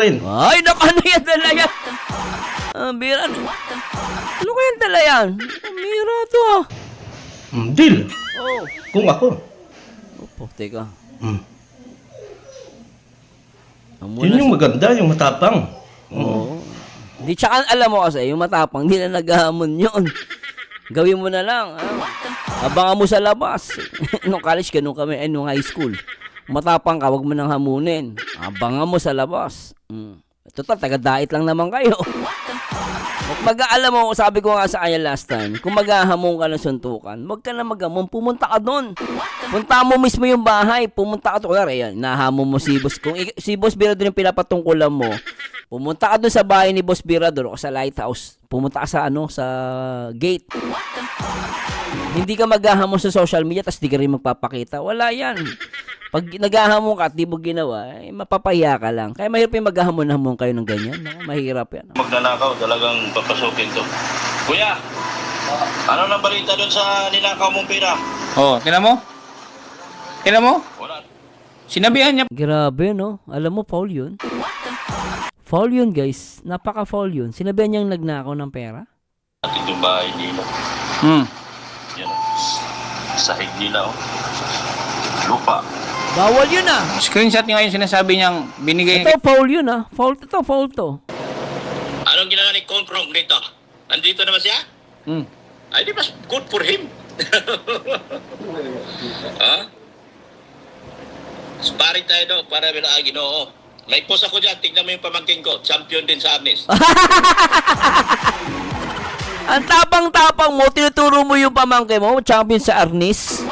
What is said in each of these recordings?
Ay, naku, ano yan dala yan? Bira. Ano kaya dala yan? Bira to ah. Deal. Oh. Kung ako. Opo, teka. Yun yung maganda, yung matapang. Oo. Di, tsaka alam mo kasi, yung matapang, hindi na naghahamon yun. Gawin mo na lang. Abangan mo sa labas. Nung college, ganun kami. Nung high school. Matapang ka, wag mo nang hamunin. Abangan mo sa labas. Total, taga-dait lang naman kayo. Mag-aalam mo, sabi ko nga sa kanya last time, kung maghahamon ka ng suntukan, wag ka na maghamon, pumunta ka doon. Punta mo mismo yung bahay, pumunta ka doon. Kaya yan, nahamon mo si Boss. Kung si Boss Birador yung pinapatungkulan mo, pumunta ka doon sa bahay ni Boss Birador o sa lighthouse. Pumunta ka sa sa gate. Hindi ka maghahamon sa social media tapos di ka rin magpapakita. Wala yan. Pag naghahamon ka at di mo ginawa, mapapahiya ka lang. Kaya mahirap yung maghahamon-hamon kayo ng ganyan. Mahirap yan. Magnanakaw, talagang papasukin to. Kuya, ano nang balita doon sa ninakaw mong pera? Oh, tinan mo? Tinan mo? Wala. Sinabihan niya. Grabe, no? Alam mo, foul yun. Foul yun, guys. Napaka-foul yun. Sinabihan niyang nagnakaw ng pera? At itong bahay nila. Yan. Sahig nila, oh. Lupa. Bawal yun ah. Screenshot niya ngayon sinasabi niyang binigay. Ito, foul yun ah. Foul to. Anong ginawa ni Konkrong dito? Nandito naman siya? Ay, di ba good for him? Ha? Sparring tayo doon para binagin, oo. May post ako dyan, tignan mo yung pamangking ko. Champion din sa Arnis. Ang tapang-tapang mo, tinuturo mo yung pamangkin mo, champion sa Arnis.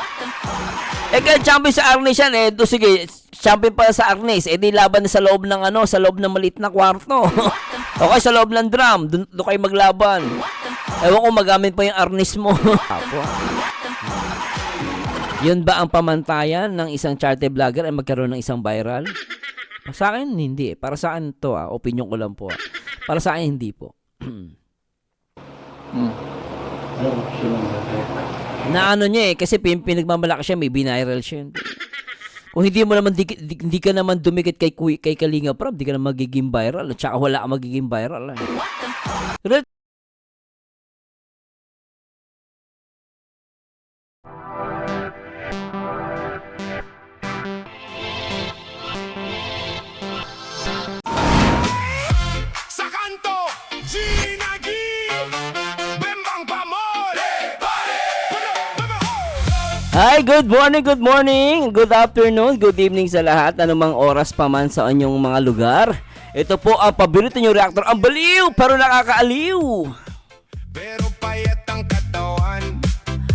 Kaya champion sa Arnis yan sige, champion pa sa Arnis, di laban sa loob ng sa loob ng maliit na kwarto. Okay, sa loob ng drum, doon kayo maglaban. Ewan ko magamit pa yung Arnis mo. Yun ba ang pamantayan ng isang charity vlogger ay magkaroon ng isang viral? Sa akin, hindi. Para sa akin to opinion ko lang po. Para sa akin, hindi po. Na niya kasi pinagmamalaki siya, may biniral siya. Kung hindi mo naman hindi ka naman dumikit kay Kalinga Prab, di ka naman magiging viral at saka wala ka magiging viral. Hi, good morning, good afternoon, good evening sa lahat, anumang oras pa man sa inyong mga lugar. Ito po ang paborito nyo reactor, ang baliw pero nakakaaliw. Pero payat ang katawan.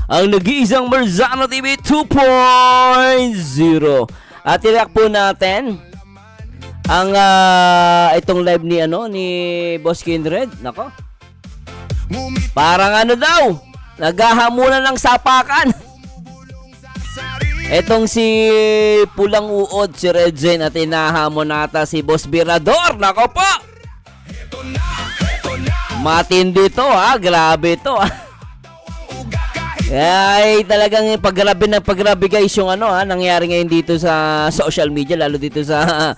Ang nag-iisang Marzano TV 2.0. At i-react po natin ang itong live ni Boss Kindred. Nako. Parang daw, naghahamunan ng sapakan. Etong si Pulang Uod, si Redzen at inahamon nata si Boss Birador. Nako po! Matindi to grabe to Ay talagang paggrabe guys yung nangyari ngayon dito sa social media, lalo dito sa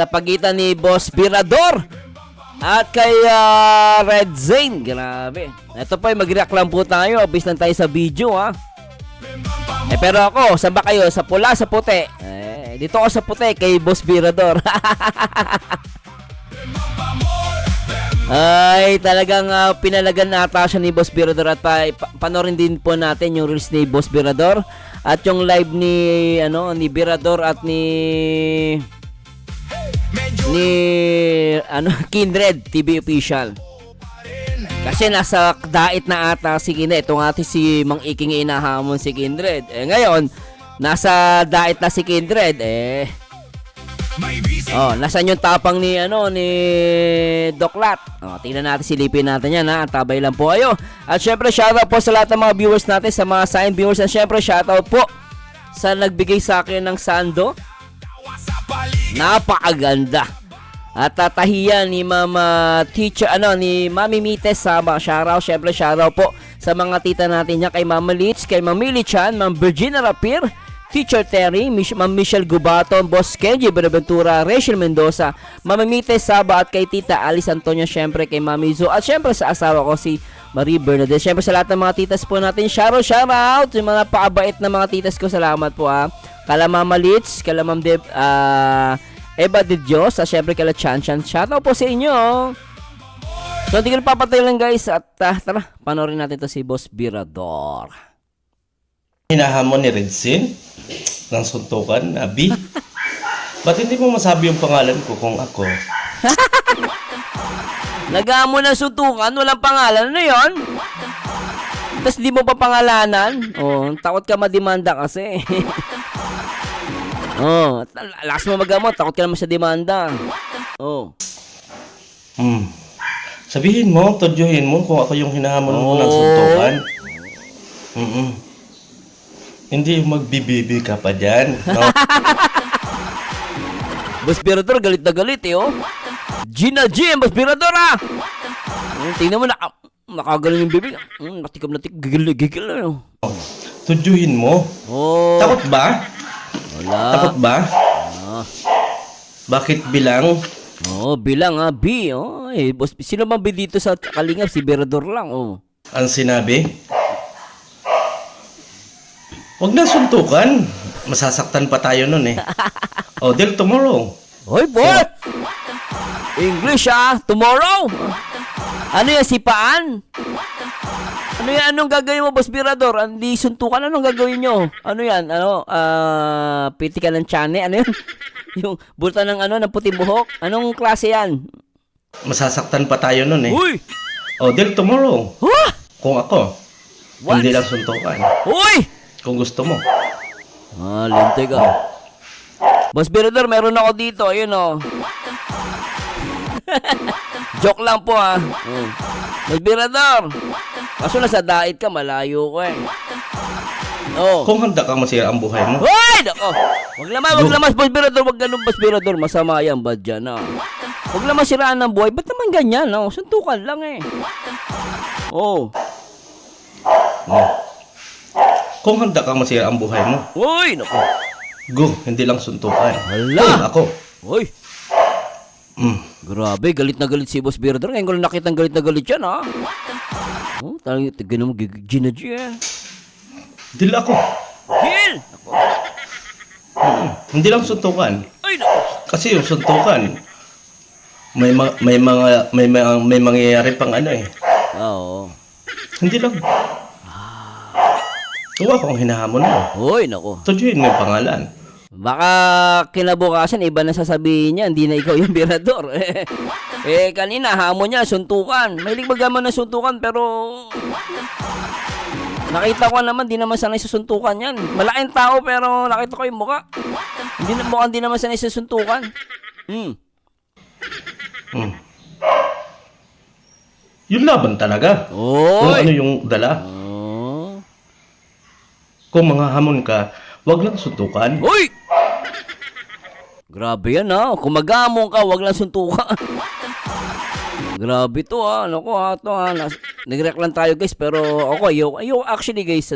pagitan ni Boss Birador at kay Redzen. Grabe. Ito po ay mag-react lang po tayo, abis lang tayo sa video pero ako, saan ba kayo? Sa pula, sa puti? Dito ako sa puti kay Boss Birador. Ay, talagang pinalagan nata siya ni Boss Birador at panorin din po natin yung reels ni Boss Birador at yung live ni Birador at ni Kindred TV official. Kasi nasa dait na ata si Kindred. Ito nga si Mang Iking inahamon si Kindred. Ngayon, nasa dait na si Kindred. Nasaan yung tapang ni Doklat? Tingnan natin, silipin natin yan Tabay lang po kayo. At syempre, shoutout po sa lahat ng mga viewers natin, sa mga silent viewers. At syempre, shoutout po sa nagbigay sa akin ng sando. Napakaganda. At tatahiyan ni Mama Teacher, ni Mami Mites sa shoutout. Syempre, shoutout po sa mga tita natin niya, kay Mama Litz, kay Ma'am Millie Chan, Ma'am Virginia Rapir, Teacher Terry, Ma'am Michelle Gubaton, Boss Kenji Benaventura, Rachel Mendoza, Mama Mite Saba at kay Tita Alice Antonio, syempre kay Mami Zo at syempre sa asawa ko si Marie Bernadette. Syempre sa lahat ng mga titas po natin, shout out yung mga pakabait na mga titas ko, salamat po kala Mama Litz, kala Ma'am Eva de Dios, at syempre kala Chan Chan, shout out po sa inyo. So hindi ko napapatay lang guys at tara, panoorin natin to si Boss Birador. Hinahamon ni Redsin ng suntukan, Abi. Ba't hindi mo masabi yung pangalan ko kung ako? Nagamo ng suntukan, walang pangalan, ano yun? Tapos di mo pa pangalanan? Oh, takot ka madimanda kasi. Oh, lakas mo magamot, takot ka naman sa demanda. Oh. Sabihin mo, todyohin mo kung ako yung hinahamon mo ng suntukan. Hindi yung magbibibi ka pa dyan. No? Boss Birador, galit na galit oh. Gina G, Boss Birador tingnan mo, nakagaling yung bibig. Natikam, gigil oh. Todyohin mo. Oh. Takot ba? Wala. Takot ba? Bakit bilang? Oh, bilang B. Oh, boss, sino bang B dito sa Kalingap? Si Birador lang, oh. Ang sinabi? Huwag na suntukan. Masasaktan pa tayo nun eh. Del tomorrow. Hoy, boy! English tomorrow? Ano yan, sipaan? Ano yan, anong gagawin mo, Boss Birador? Hindi suntukan, anong gagawin nyo? Ano yan, pitikan ng tiyane, ano yan? Yung bulta ng ng puting buhok? Anong klase yan? Masasaktan pa tayo nun eh. Uy! Del tomorrow. Huh? Kung ako. What? Hindi lang suntukan. Uy! Kung gusto mo. Linte ka. Boss Birador, meron ako dito, ayun Joke lang po Boss Birador, kaso nasa dait ka, malayo ko Kung handa kang masira ang buhay mo. Hoy! Nako! Wag naman, Boss Birador, wag ganun, Boss Birador, masama yan, bad dyan Wag naman siraan ng buhay, ba't naman ganyan, suntukan lang Kung handa kang masira ang buhay mo. Hoy! Nako! Go, hindi lang suntukan. Hala! Kung ako. Hoy! Grabe, galit na galit si Boss Birador. Ngayon ko lang nakita galit na galit yan, talagang tignan mo, Gina G, Dil ako. Gil! Hindi lang suntukan. Ay, nako! Kasi yung suntukan, may mangyayari pang Oo. Hindi lang. Kung ako ang hinahamon mo. Hoy, nako. Todyohin mo yung pangalan. Baka kinabukasan, iba na sasabihin niya, hindi na ikaw yung Birador. Kanina, hamon niya, suntukan. Mahilig magaman ng suntukan, pero nakita ko naman, di naman sanay sa suntukan yan. Malaking tao, pero nakita ko yung mukha. Hindi naman sanay sa suntukan. Yung laban talaga. Oy! Kung ano yung dala. Kung mga hamon ka, wag lang suntukan. Hoy! Grabe yan Kung mag-among ka, wag lang suntukan. Grabe to nag-react lang tayo guys, pero ako ayaw actually guys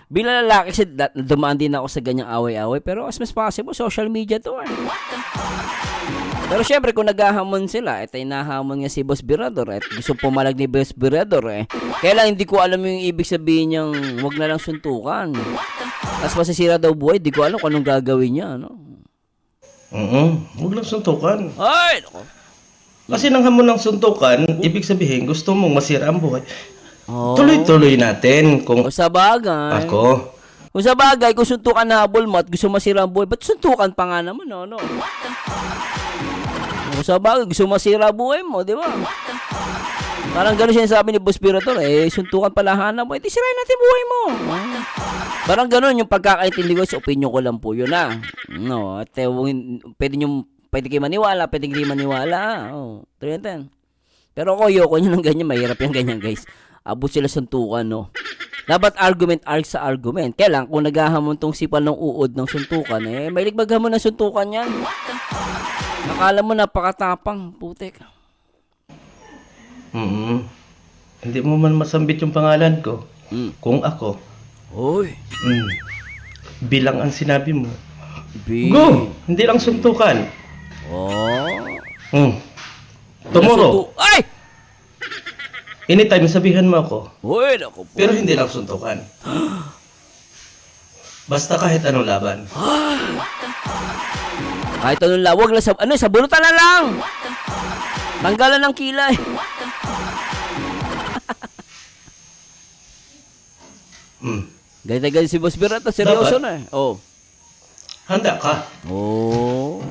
bilang lalaki kasi dumaan din ako sa ganyang away-away, pero as much possible social media to Pero syempre kung naghahamon sila, nahamon nga si Boss Birador at gusto pumalag ni Boss Birador kaya lang hindi ko alam yung ibig sabihin niyang wag na lang suntukan. Tapos masisira daw buhay, di ko alam kung anong gagawin niya Huwag lang suntukan. Ay, nako. Kasi nang hamon ng suntukan, ibig sabihin gusto mong masira ang buhay. Tuloy-tuloy natin kung Sa bagay. ako. Kung sa bagay, kung suntukan na habol mo at gusto masira ang buhay, ba't suntukan pa nga naman, Kung sa bagay, gusto masira ang buhay mo, di ba? Parang gano'n siya sabi ni Boss Birador, suntukan pala hanap mo, sirain natin buhay mo. Parang gano'n yung pagkakaintindi ko, sa opinion ko lang po yun, At pwede kayo maniwala, pwede kayo maniwala, 310. Pero ako, ayoko nyo ng ganyan, mahirap yung ganyan, guys. Abot sila suntukan, Dapat argument sa argument. Kaya lang, kung naghahamon tong sipal ng uod ng suntukan, mahilig maghamon ng suntukan yan. Akala mo napakatapang, putik. Hindi mo man masambit yung pangalan ko. Kung ako. Hoy. Bilang ang sinabi mo. B. Go! Hindi lang suntukan. Oh. Tomorrow, Ay! anytime sabihan mo ako. Uy, naku po. Pero hindi lang suntukan. Basta kahit anong laban. Kahit anong lawag lang sa bunutan na lang. Tanggalan ng kilay. Ganyan si Boss Birata, seryoso Dapat. na eh. Oh. Handa ka. Oh.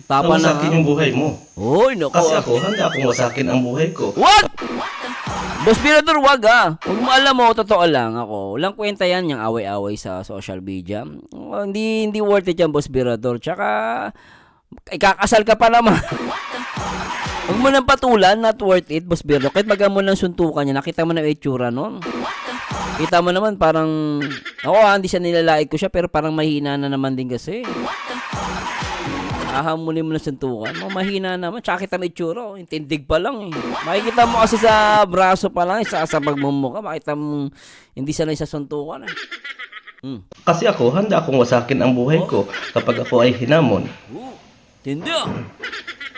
Tapa na. Wasakin yung buhay mo. Uy, naku. Kasi ako, handa akong wasakin ang buhay ko. Wag! Boss Birador, wag ah. Huwag mo alam mo, totoo lang ako. Walang kwenta yan, yung away-away sa social media. Hindi worth it yan, Boss Birador. Tsaka, ikakasal ka pa naman. Huwag mo nang patulan, not worth it, Boss Birador. Kahit magamo ng suntukan niya, nakita mo na itsura nun. Kita mo naman, parang, hindi siya nilalait ko siya, pero parang mahina na naman din kasi. Ahamunin mo na suntukan. Mahina naman. Tsaka kita may tsura. Tindig pa lang eh. Makikita mo kasi sa braso pa lang. Sa pagmumukha. Makita mo hindi sanay sa suntukan eh. Kasi ako, handa akong wasakin ang buhay ko kapag ako ay hinamon. Tindi ah.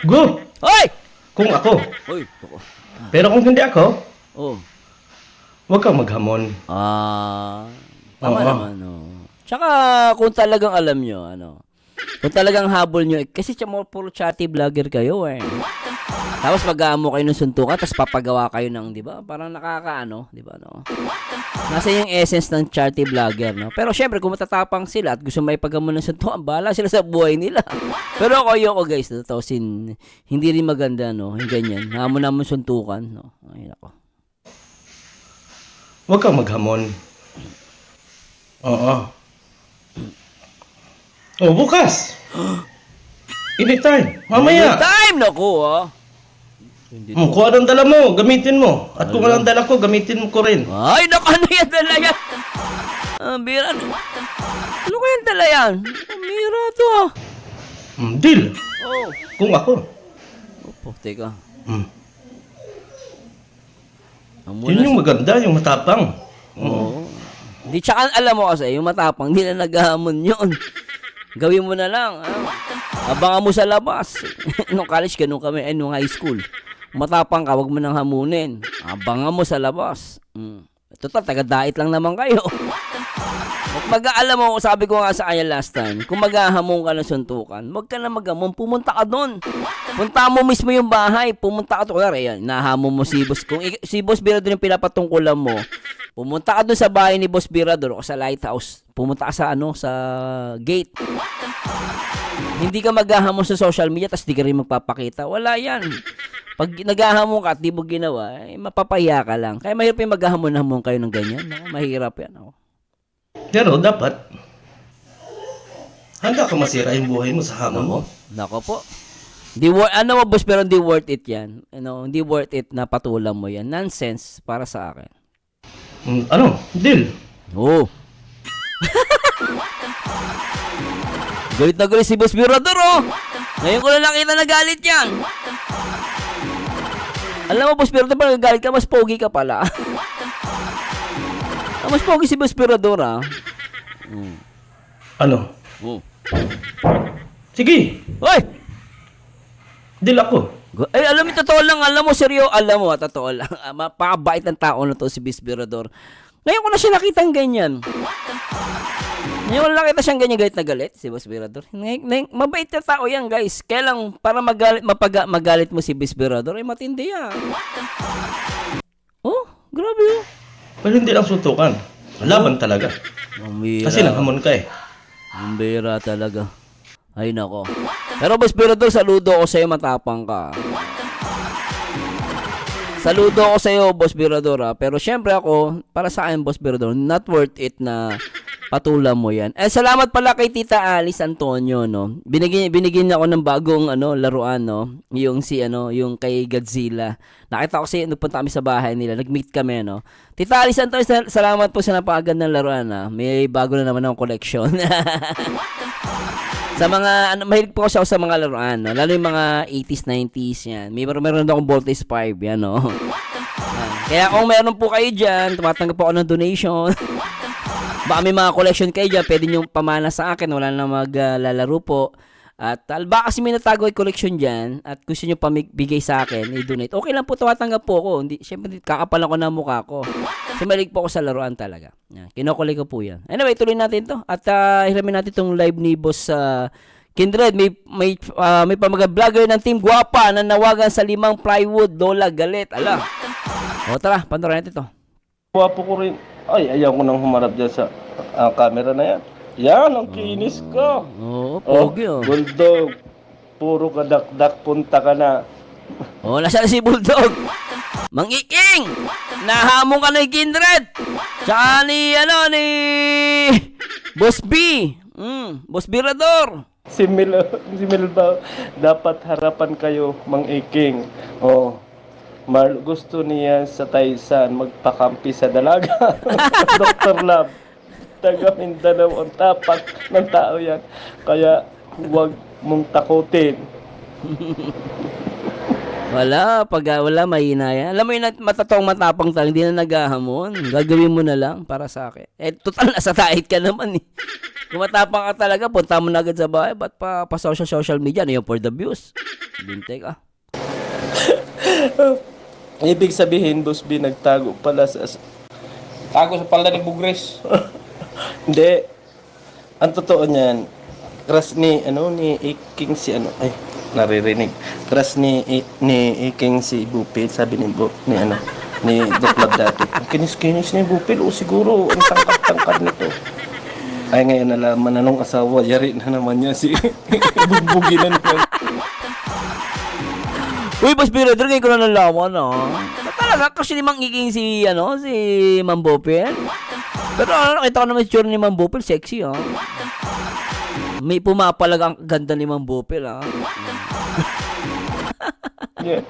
Go! Hoy! Kung ako. Hoy. Ako. Pero kung hindi ako, Oh. huwag kang maghamon. Tama Oo. naman. Tsaka kung talagang alam nyo, kung talagang habol nyo, kasi puro chatty vlogger kayo eh. Tapos mag-aamo kayo ng suntukan, tapos papagawa kayo ng, di ba? Parang di ba, no? Nasa yung essence ng chatty vlogger, no? Pero syempre, kung matatapang sila at gusto may pagamo ng suntukan, bahala sila sa buhay nila. Pero ako guys, hindi rin maganda, no? Yung ganyan. Hamon naman suntukan, no? Ayun ako. Huwag kang maghamon. Oo. Oh, bukas! Anytime. Mamaya. Time na ko, Kung anong dala mo, gamitin mo. At kung anong dala ko, gamitin mo ko rin. Ay, naku, ano yan, dala yan? Bira. Ano ko yan, dala yan? Bira to, Deal. Oh. Kung ako. Opo, teka. Yun yung maganda, yung matapang. Oo. Di, tsaka alam mo kasi, yung matapang, hindi na naghahamon yun. Gawin mo na lang. Abangan mo sa labas. Nung college, ganun kami. Nung high school. Matapang ka, wag mo nang hamunin. Abangan mo sa labas. Total, taga-dait lang naman kayo. Mag-aalam mo, sabi ko nga sa kanya last time, kung maghahamon ka ng suntukan, wag ka na maghamon, pumunta ka doon. Punta mo mismo yung bahay, pumunta ka doon. Ayan, nahamon mo si Boss. Kung si Boss Birador yung pinapatungkulan mo, pumunta ka doon sa bahay ni Boss Birador o sa lighthouse. Pumunta ka sa sa gate. Hindi ka maghahamon sa social media tapos di ka rin magpapakita. Wala yan. Pag naghahamon ka at di mo ginawa, mapapahiya ka lang. Kaya mahirap yung maghahamon-hamon kayo ng ganyan. Mahirap yan. Pero dapat, handa ka masira yung buhay mo sa hamon mo. Nako po. Boss, pero hindi worth it yan. Hindi worth it na patulan mo yan. Nonsense para sa akin. Deal. Oo. Galit na galit si Boss Birador, Ngayon ko lang nakita na galit yan. Alam mo, Boss Birador, pag nagagalit ka, mas pogi ka pala. Mas pogi si Boss Birador, Sige, Hoy! deal ako. Alam mo, totoo lang, totoo lang. Mapakabait ng tao na to si Boss Birador. Ngayon ko na siya nakitang ganyan. Ngayon ko na nakita siyang ganyan, galit na galit si Boss Birador. Mabait na tao yan, guys. Kaya lang, para magalit mo si Boss Birador, matindi yan. Oh, grabe Pero hindi lang suntukan. Laban talaga. Kasi naghamon ka eh. Ang bira talaga. Ay nako. Pero Boss Birador, saludo ako sa'yo, matapang ka. Saludo ako sa'yo, Boss Birador, Pero syempre ako, para sa akin, Boss Birador, not worth it na patulan mo yan. Salamat pala kay Tita Alice Antonio, Binigyan niya ako ng bagong laruan, Yung yung kay Godzilla. Nakita ko kasi nagpunta kami sa bahay nila, nag-meet kami, Tita Alice Antonio, salamat po sa napakagandang laruan, May bago na naman akong collection. Sa mga, mahilig po ako sa mga laruan, lalo yung mga 80s, 90s, yan. Meron akong Voltes 5, yan, Kaya kung meron po kayo dyan, tumatanggap po ako ng donation. Baka may mga collection kayo dyan, pwede nyo pamana sa akin, wala na maglalaro po. At baka kasi may natago ay collection dyan at gusto nyo pamigay sa akin, i-donate. Okay lang po, tawatanggap po ako. Hindi, syempre, kakapalan ko na mukha ko. Sumalig po ako sa laruan talaga. Yan, kinukulay ko po yan. Anyway, tuloy natin to. At hiramin natin itong live ni Boss Kindred. May pamaga-vlogger ng Team Guapa na nawagan sa 5 plywood. Lola Galit. Ala. O tara, panoorin natin to. Wapo ko rin. Ay, ayaw ko nang humarap dyan sa camera na yan. Yan, ang kinis ko. Oo, pogi oh. Bulldog. Puro kadakdak, punta ka na. Oh, nasa na si Bulldog? Mang Iking! Nahamon ka na ni Kindred! Tsaka ni Boss B! Boss Birador! Si Mil ba, dapat harapan kayo, Mang Iking. Oh, gusto niya sa Taisan magpakampi sa dalaga. Dr. Love. Taga Mindanao ang tapak ng tao yan. Kaya huwag mong takutin. Wala, pag wala, mahina yan. Alam mo yun, matatong matapang tayo, hindi na naghahamon. Gagawin mo na lang para sa akin. Total, nasa tait ka naman eh. Kung matapang ka talaga, punta mo na agad sa bahay. Ba't pa social media? Ano yun, for the views? Binte ka. Ibig sabihin, Boss B, nagtago pala sa... Tago sa palda ni Bugres. Hindi. Ang totoo niyan, crush ni Iking si naririnig. Crush ni Iking si Bupil, sabi ni Doklab dati. Ang kinis-kinis ni Bupil, o siguro, ang tangkad-tangkad nito. Ay, ngayon nalaman na nung asawa, yari na naman niya si Bugbugin na naman. Uy, Boss Birador, ngayon ko na nalaman, talaga, kasi ni Mang Iking si Ma'am Bopel. Pero nakita ko naman si ni Ma'am Bopel, sexy, May pumapalag ang ganda ni Ma'am Bopel, Yeah.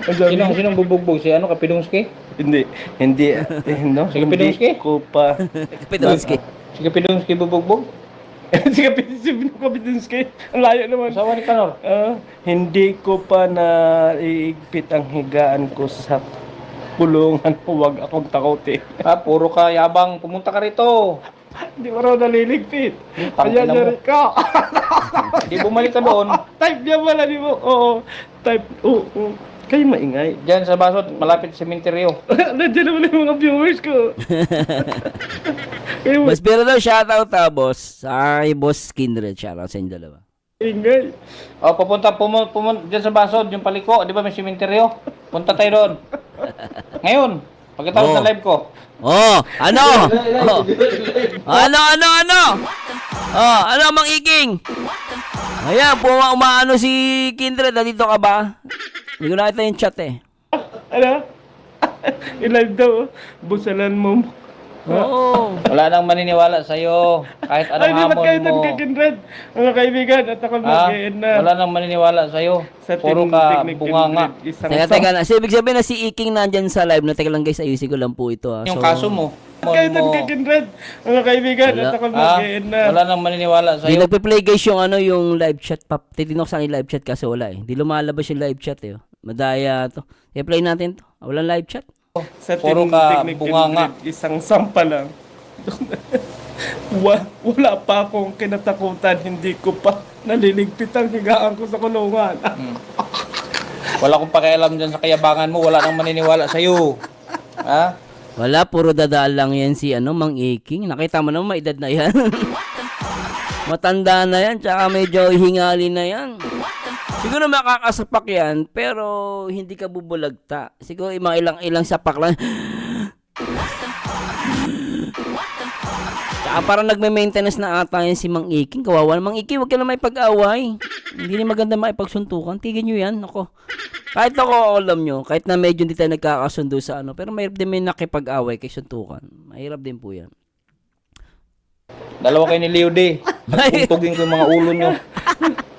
Sinong bubugbog? Si Kapidungski? Hindi, no? Si Kapidungski? Hindi ko pa. Pedonski. Si Kapidungski bubugbog? Si Kapidunski, ang layo naman. Asawa ni Kanor? Hindi ko pa naiigpit ang higaan ko sa kulungan. Huwag akong takotin. Puro ka yabang. Pumunta ka rito. Hindi mo raw naliligpit. Tangina Kaya mo. nyari ka. Hindi bumalik ka doon. Type niya pala di mo. Oo. Type. Oo. Kayo maingay. Diyan sa basot, malapit sa sementeryo. Nandiyan naman yung mga viewers ko. Kayo Boss Birador, shoutout boss. Ay, Boss Kindred, shoutout sa inyo dalawa. maingay. Pumunta diyan sa basot, yung paliko. Di ba may sementeryo? Punta tayo doon. Ngayon, pagkatapos ng live ko. Ano? Ano? Ano, Mang Iking? Ayan, umaano si Kindred, nandito ka ba? Hindi ko nakita yung chat eh. Ano? I-live daw. Busalan mo. Oo. Wala nang maniniwala sa'yo. Kahit Ay, anong di ba't kayo hamon mo. nagkakindred? Mga kaibigan, at ako mag-end na. Wala nang maniniwala sa'yo. Sa Puro Team ka Technic bunganga. Kindred, isang Teka na. So, ibig sabihin na si Iking nandyan sa live na. Teka lang guys, ayusin ko lang po ito. Yung kaso mo. Kayo nagkakindred? Mga kaibigan, at ako mag-end na. Wala nang maniniwala Di sa'yo. nagpe-play guys yung live chat. Titinok sa live chat kasi wala eh. Di lumalabas yung live chat eh. Madaya to. I-play natin to. Walang live chat. Sa Puro Team ka Technic bunganga. Kindred, isang sampa lang. Wala pa akong kinatakutan, hindi ko pa naliligpit ang higaan ko sa kulungan. Wala akong pakialam dyan sa kayabangan mo. Wala nang maniniwala sa'yo. Ha? Wala, puro dadaan lang yan si Mang Iking. Nakita mo naman, may edad na yan. Matanda na yan, tsaka medyo hingali na yan. Siguro makakasapak yan, pero hindi ka bubulagta. Siguro mga ilang sapak lang. Tsaka parang nagme-maintenance na ata yan si Mang Iking. Kawawa na Mang Iking, huwag ka na may pag-away. Hindi na maganda maipagsuntukan. Tigil nyo yan, ako. Kahit ako, alam nyo, kahit na medyo hindi tayo nagkakasundo sa pero mahirap din may nakipag-away kay suntukan. Mahirap din po yan. Dalawa kayo ni Leo D. Tuntugin ko yung mga ulo nyo.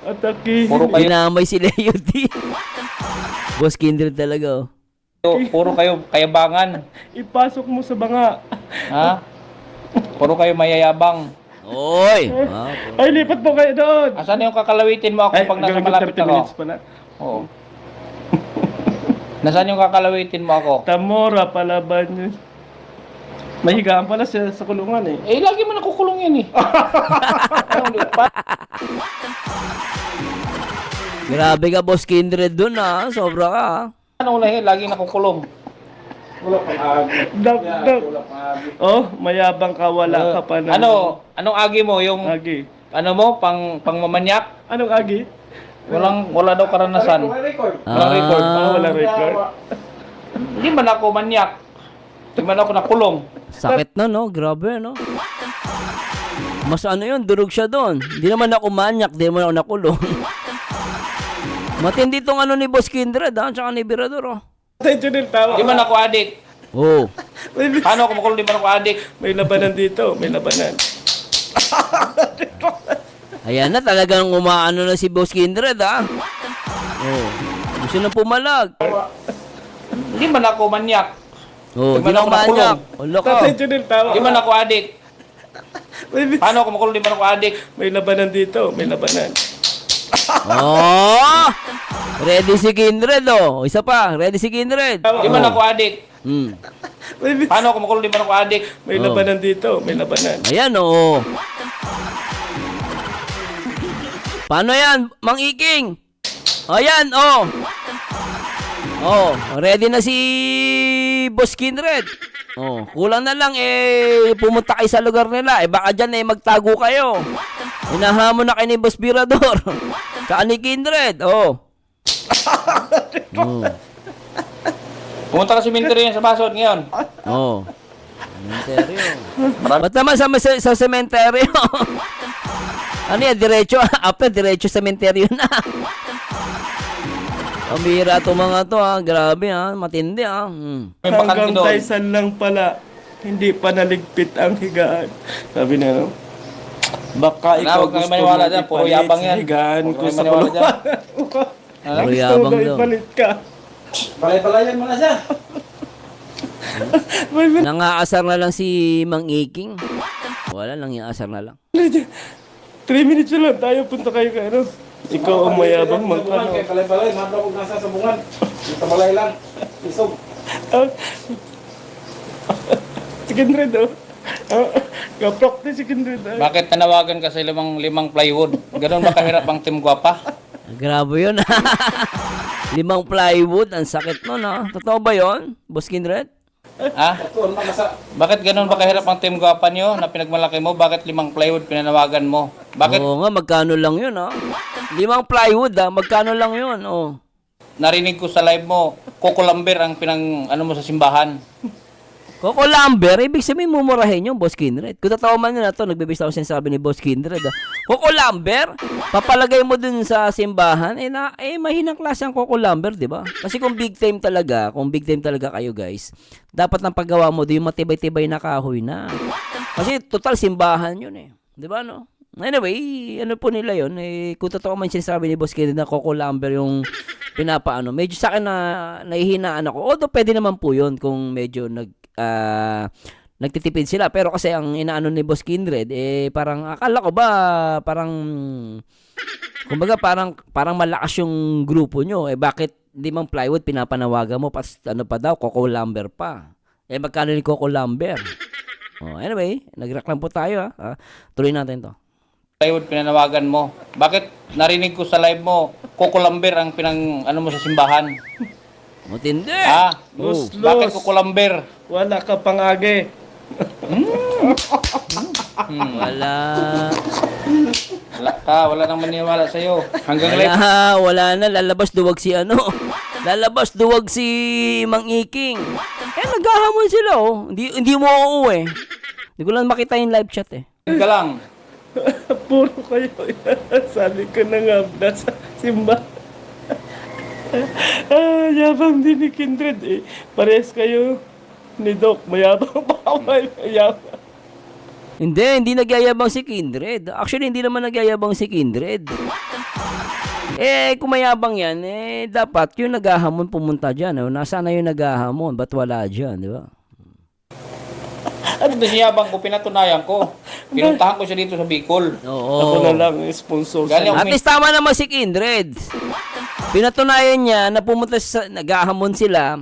Atake. Puro kayo, Dinamay si Leo D. Boss Kindred talaga, puro kayo kayabangan. Ipasok mo sa banga. Ha? Puro kayo mayayabang. Oy! Ay, lipat po kayo doon. Asan yung kakalawitin mo ako pag nasa gagawin malapit 30 ako? minutes pala. Oo. Nasaan yung kakalawitin mo ako? Tamora, palaban nyo. May higaan pala siya sa kulungan eh. Eh, lagi mo nakukulong yan eh. Grabe ka, Boss Kindred dun ah. Sobra ka ah. Ano unahin, lagi nakukulong. Dak. Oh, mayabang ka, wala ka pa na. Anong agi mo? Yung, Agi. ano mo, pangmamanyak? Anong agi? Wala daw karanasan. Walang record. Wala record. Hindi man ako manyak. Hindi man ako nakulong. Sakit na no, grabe no. Mas ano yun, durog siya doon. Hindi naman ako manyak, di naman ako nakulong. Matindi tong ano ni Boss Kindred ha, tsaka ni Birador oh. Attention din tao. Hindi man ako adik. Oh. Paano ako makulong? Di man ako adik. May labanan dito, may labanan. Ayan na, talagang umaano na si Boss Kindred ha. Oh. Gusto na pumalag. Hindi man ako manyak. Oh, Di di man na ako manyak. Wala ka. Attention din tao. Di man ako adik. Paano ako makulong? Di man ako adik. May labanan dito, may labanan. Oh! Ready si Kindred oh. Isa pa, ready si Kindred. Di man ako adik. Hmm. Paano ako makulong? Di man ako adik. May Oh. labanan dito, may labanan. Ayan oh. Paano yan, Mang Iking? Ayan oh. Oh, ready na si Boss Kindred. Oh, kulang na lang pumunta kayo sa lugar nila. Baka dyan magtago kayo. Hinahamon na kayo ni Boss Birador. Saan ni Kindred? Oh. Oh. Pumunta ka sa cemetery sa Basod ngayon. Oh. Sementeryo. Ba't naman sa sementeryo? Ano yan, diretso? After, diretso sementeryo na. Pambira to mga to ha. Grabe ha. Matindi ha. May bakante Hanggang doon. Tyson lang pala. Hindi pa naligpit ang higaan. Sabi na, no? Baka ikaw Huwag kang gusto maniwala mong dyan, puro ipalit yabang sa yan. higaan Huwag ko kang sa maniwala kulungan. Puro Gusto yabang mo daw. ipalit ka. Balay-balayan mo na siya. Nangaasar na lang si Mang Iking. Wala lang yung asar na lang. 3 minutes na lang tayo. Punta kayo ka, ano? Ikaw ang mayabang magkano. Balay-balay, mabra kong nasa sabungan. Dito balay lang. Isog. Si Kindred, oh. Ka-practice si Kindred. Bakit tanawagan ka sa limang plywood? Ganun ba kahirap ang Team Guapa? Grabe yun ha. 5 plywood. Ang sakit nun ha. Totoo ba yun, Boss Kindred? Ha? Bakit ganun ba kahirap ang Team Guapa nyo na pinagmalaki mo? Bakit 5 plywood pinanawagan mo? Bakit Oo nga, magkano lang yun ha. 5 plywood ha. Magkano lang yun. Oh. narinig ko sa live mo, Coco Lambert ang ano mo sa simbahan? Coco Lambert, ibig sabihin mumurahin yung Boss Kindred. Kung totoo man yun na to, nagbibis ako sinasabi ni Boss Kindred. Coco Lambert, papalagay mo dun sa simbahan, mahinang klase ang Coco Lambert, di ba? Kasi kung big time talaga kayo guys, dapat ang paggawa mo doon yung matibay-tibay na kahoy na. Kasi total simbahan yun eh. Di ba no? Anyway, ano po nila yun, kung totoo man sinasabi ni Boss Kindred na Coco Lambert yung pinapaano, medyo sa akin na nahihinaan ako. Although pwede naman po yun kung medyo nagtitipid sila, pero kasi ang inaano ni Boss Kindred parang akala ko ba kumbaga parang malakas yung grupo nyo, bakit 5 plywood pinapanawagan mo pas ano pa daw Coco Lambert pa, magkano ni Coco Lambert? Anyway, nagreklam po tayo ha. Tuloy natin to. Plywood pinanawagan mo. Bakit narinig ko sa live mo, Coco Lambert ang ano mo sa simbahan? Matindi. Los. Bakit Coco Lambert? Wala ka pang age. Wala nang maniwala sa'yo. Hanggang live. Wala na, lalabas duwag si lalabas duwag si Mang Iking. Naghahamon sila Hindi mo uuwi. Hindi ko lang makita yung live chat Ka lang. Puro kayo. Sabi ko na nga nasa simba. Yabang din ni Kindred Parehas kayo ni Doc. Mayabang pa mayabang. Hindi nagyayabang si Kindred. Actually, hindi naman nagyayabang si Kindred. Kung mayabang yan, dapat yung naghahamon pumunta dyan. Nasaan na yung naghahamon? Ba't wala dyan, di ba? Ano ba siyabang ko? Pinatunayan ko. Pinuntahan ko siya dito sa Bicol. Oo. Ako na lang sponsor Galing sa At least tama naman si Kindred. Pinatunayan niya na pumunta siya, naghahamon sila,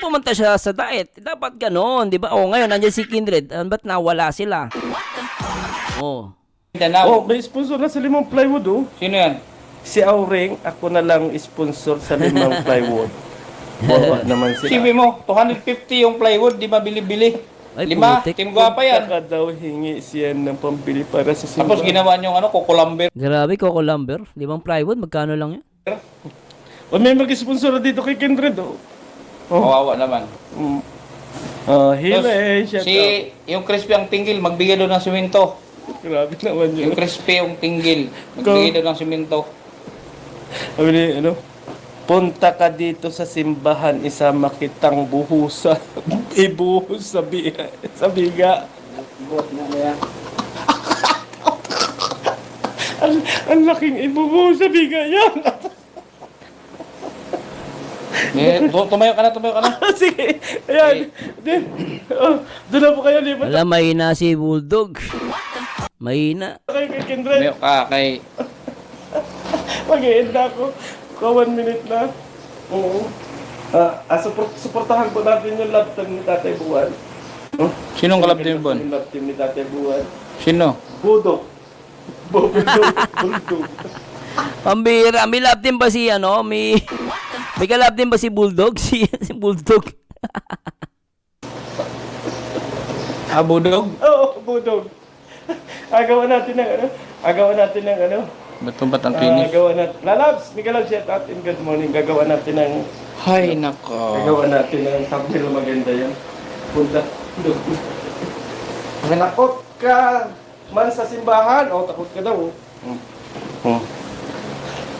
pumunta siya sa diet. Dapat gano'n, di ba? O, ngayon, nandiyan si Kindred. Ba't nawala sila? Oh. Oh, may sponsor na sa 5 plywood, oh. Sino yan? Si Auring, ako na lang sponsor sa 5 plywood. Wawa naman sila. Sabi mo, 250 yung plywood, di ba bili-bili? Ay, 5, putik. team gwapa yan. Saka daw hingi siya ng pambili para sa simbahan. Tapos ginawa niyong ano, kukulamber. Grabe, Coco Lumber. 5 plywood, magkano lang yan? O may mag-sponsor na dito kay Kindred, oh. Kawawa naman. Mm. Tapos, Hile, shout out. yung crispy ang tinggil, magbigay doon ng simento. Grabe naman yun. Yung crispy yung tinggil, magbigay doon ng simento. Sabi ni, ano? Punta ka dito sa simbahan, isama kitang buhusan. Ibuhos sa biga. Sa biga. ang laking ibubuhos sa biga yan. Tumayo ka na. Sige, ayan. Doon na po kayo lipat. Wala, mahina si Bulldog. Mahina. Kayo kay Kindred. Tumayo ka kay... Mag-i-end na ako. 1 minute na. Oo. Suportahan po natin yung love team ni Tatay Buwan. Sinong kalab din bon? Yung love team ni Tatay Buwan. Sino? Budok. Bulldog. Pambira, may love din ba si ano? May kalab din ba si Bulldog? Si Bulldog. Abudog? Oo, Budog. Agawan natin ng ano. Ba't ang finish? Gagawa natin. Lalabs, Miguel, shout out and good morning. Gagawa natin ng Hay nako. thumbnail maganda yan. Punta. Nakot ka man sa simbahan. O, takot ka daw.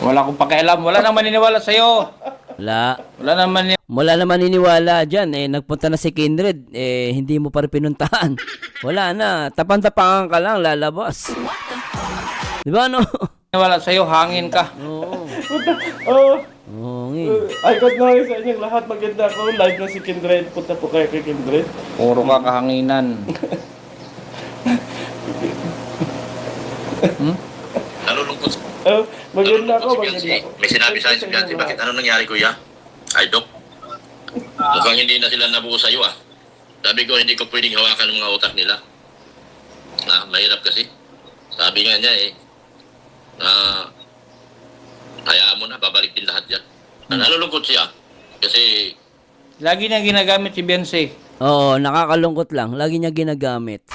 Wala akong pakialam. Wala nang maniniwala sa'yo. Wala naman Naniniwala dyan. Nagpunta na si Kindred. Hindi mo pa rin pinuntahan. Wala na. Tapan-tapangan ka lang, lalabas. Di ba, no? Wala sa'yo, hangin ka. Oo. Oo. Oo, ngayon. Ay, good morning sa inyong lahat. Maganda ako. Live na si Kindred. Punta po kayo kay Kindred. Puro ka kahanginan. Nalulungkot Maganda ako. si Biancy. May sinabi sa akin si Biancy, bakit ano nangyari kuya? Ay, Dok. Mukhang hindi na sila nabuo sa'yo ah. Sabi ko, hindi ko pwedeng hawakan ang mga utak nila. Mahirap kasi. Sabi nga niya hayaan mo na, babalik din lahat yan. Nalulungkot siya. Kasi, Lagi niyang ginagamit si Beyonce. Oo, nakakalungkot lang. Lagi niya ginagamit.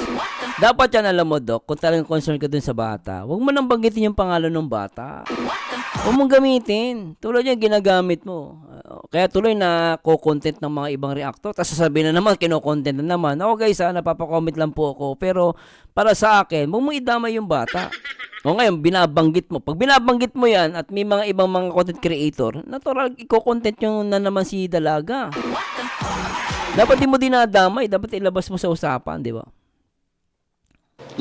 Dapat yan, alam mo, Doc, kung talagang concern ka dun sa bata, huwag mo nang banggitin yung pangalan ng bata. Huwag mong gamitin. Tulad yan, ginagamit mo. Kaya tuloy na ko-content ng mga ibang reactor. Tapos sasabihin na naman, kino-content na naman. Ako guys, napapacomment lang po ako. Pero para sa akin, huwag mo idamay yung bata. O ngayon, binabanggit mo. Pag binabanggit mo yan at may mga ibang mga content creator, natural, i-content yung na naman si Dalaga. Dapat di mo dinadamay. Dapat ilabas mo sa usapan, di ba?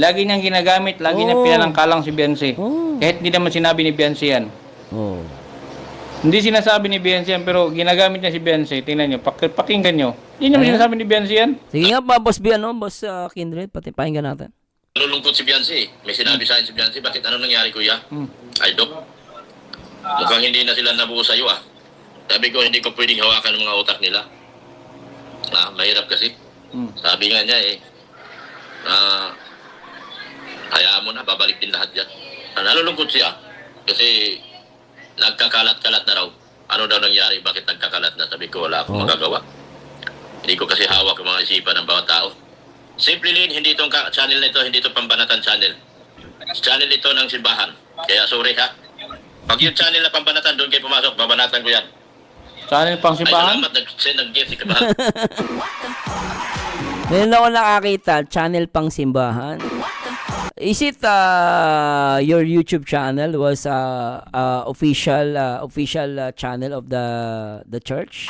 Lagi niyang ginagamit, lagi niyang pinalangkalang si Beyonce. Oh. Kahit hindi naman sinabi ni Beyonce yan. Oh. Hindi sinasabi ni Beyonce yan, pero ginagamit niya si Beyonce. Tingnan niyo, pakinggan niyo. Hindi naman sinasabi ni Beyonce yan. Sige nga pa, Boss B, Boss Kindred, pati pakinggan natin. nalulungkot si Biancy. May sinabi sa akin si Biancy, bakit ano nangyari kuya? Ay, Dok. Mukhang hindi na sila nabuo sa'yo ah. Sabi ko, hindi ko pwedeng hawakan ang mga utak nila. Mahirap kasi. Sabi nga niya hayaan mo na, babalik din lahat yan. Nalulungkot siya. Kasi nagkakalat-kalat na raw. Ano daw nangyari? Bakit nagkakalat na? Sabi ko, wala akong magagawa. Hindi ko kasi hawak ang mga isipan ng bawat tao. Simple Lin, hindi itong channel na ito, hindi ito pambanatan channel. Channel ito ng simbahan. Kaya sorry ha. Pag yung channel na pambanatan, doon kayo pumasok, babanatan ko yan. Channel pang Ay, simbahan? salamat, nag-send ng gift si Kabahan. Ngayon ako nakakita, channel pang simbahan. Is it your YouTube channel was official channel of the church?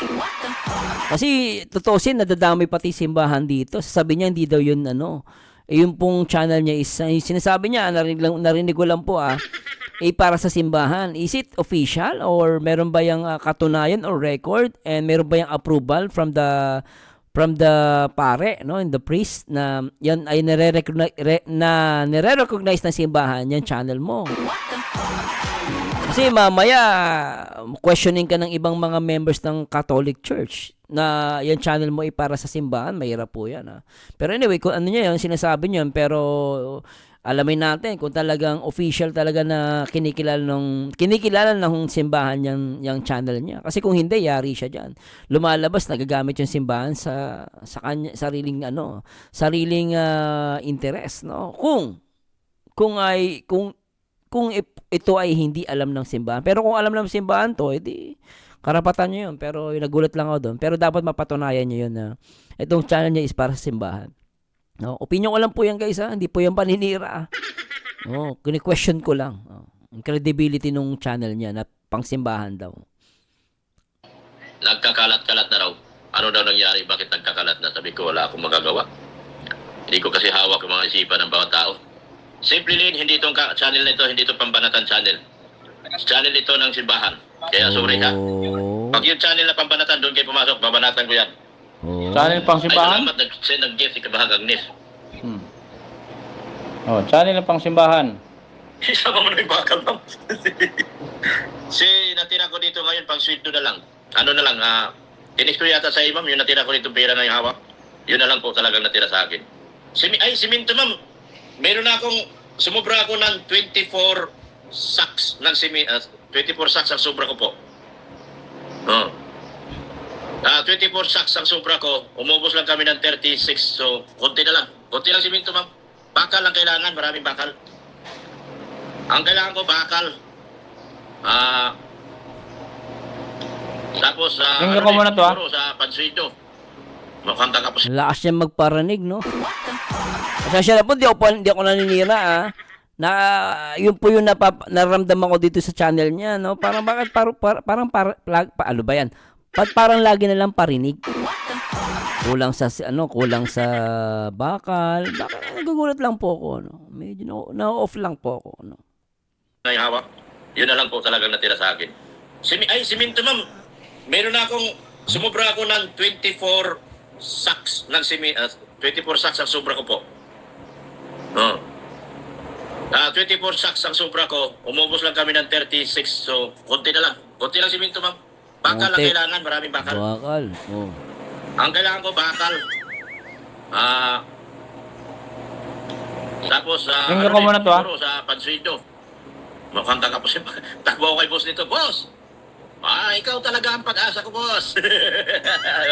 Kasi tutusin nadadamay pati simbahan dito. Sabi niya hindi daw yun yung pong channel niya is sinasabi niya narinig ko lang po para sa simbahan. Is it official or meron ba yung katunayan or record and meron ba yung approval from the pare, and the priest na yan ay nire-recognize ng simbahan yung channel mo. Kasi mamaya, questioning ka ng ibang mga members ng Catholic Church na yung channel mo ay para sa simbahan, mahirap po yan. Ha? Pero anyway, kung ano niya yun, sinasabi niyo yun, pero alamin natin kung talagang official talaga na kinikilala ng simbahan yung channel niya. Kasi kung hindi, yari siya diyan. Lumalabas nagagamit yung simbahan sa kanya sariling interest, no. Kung ito ay hindi alam ng simbahan. Pero kung alam ng simbahan to, edi karapatan niyo yun. Pero nagulat lang ako doon. Pero dapat mapatunayan niyo yun na itong channel niya is para sa simbahan. No, opinion ko lang po yan guys, ha? Hindi po yan paninira. Oh, kini-question ko lang. Oh, ang credibility nung channel niya na pangsimbahan daw. Nagkakalat-kalat na raw. Ano daw nangyari? Bakit nagkakalat na? Sabi ko, wala akong magagawa. Hindi ko kasi hawak ang mga isipan ng bawat tao. Simple Lin, hindi itong channel na ito, hindi ito pambanatan channel. Channel ito ng simbahan. Kaya sorry ha. Pag yung channel na pambanatan, doon kayo pumasok, babanatan ko yan. Oh. Channel pang Ay, simbahan? salamat nag-send ng gift si Kabahag Agnes. Oh, channel na pang simbahan. Isama mo na yung bakal, ma'am. Natira ko dito ngayon, pang sweldo na lang. Ano na lang, tinis ko yata sa imam, yung natira ko dito pera na yung hawak. Yun na lang po talagang natira sa akin. Siminto, ma'am. Meron na akong, sumubra ako ng 24 sacks ng 24 sacks ang sobra ko po. 24 sacks ang sobra ko, umubos lang kami ng 36, so konti na lang. Konti lang siminto, ma'am. Bakal ang kailangan, maraming bakal. Ang kailangan ko, bakal. Tapos, Tingnan ko muna to, siguro, sa pansweldo. Mukhang kakapos. Lakas niya magparanig, no? Pasensya na po, di ako naninira, na yun po yung naramdaman ko dito sa channel niya, no? Parang bakit ano ba yan? Parang lagi na lang parinig. Kulang sa bakal. Bakit nagugulat lang po ako, no? Medyo na-off lang po ako, no? Na yung hawak. Yun na lang po talagang natira sa akin. Siminto, ma'am. Meron na akong, sumubra ako ng 24 sacks ng 24 sacks ang sobra ko po. 24 sacks ang sobra ko, umubos lang kami ng 36, so konti na lang. Konti lang siminto, ma'am. Bakal ang Konti. kailangan, maraming bakal. Bakal. Oh. Ang kailangan ko, bakal. Tapos, Tingnan ko muna to, siguro, sa pansweldo. Mukhang kakapos yung takbo ako kay boss nito. Boss! Ikaw talaga ang pag-asa ko, boss.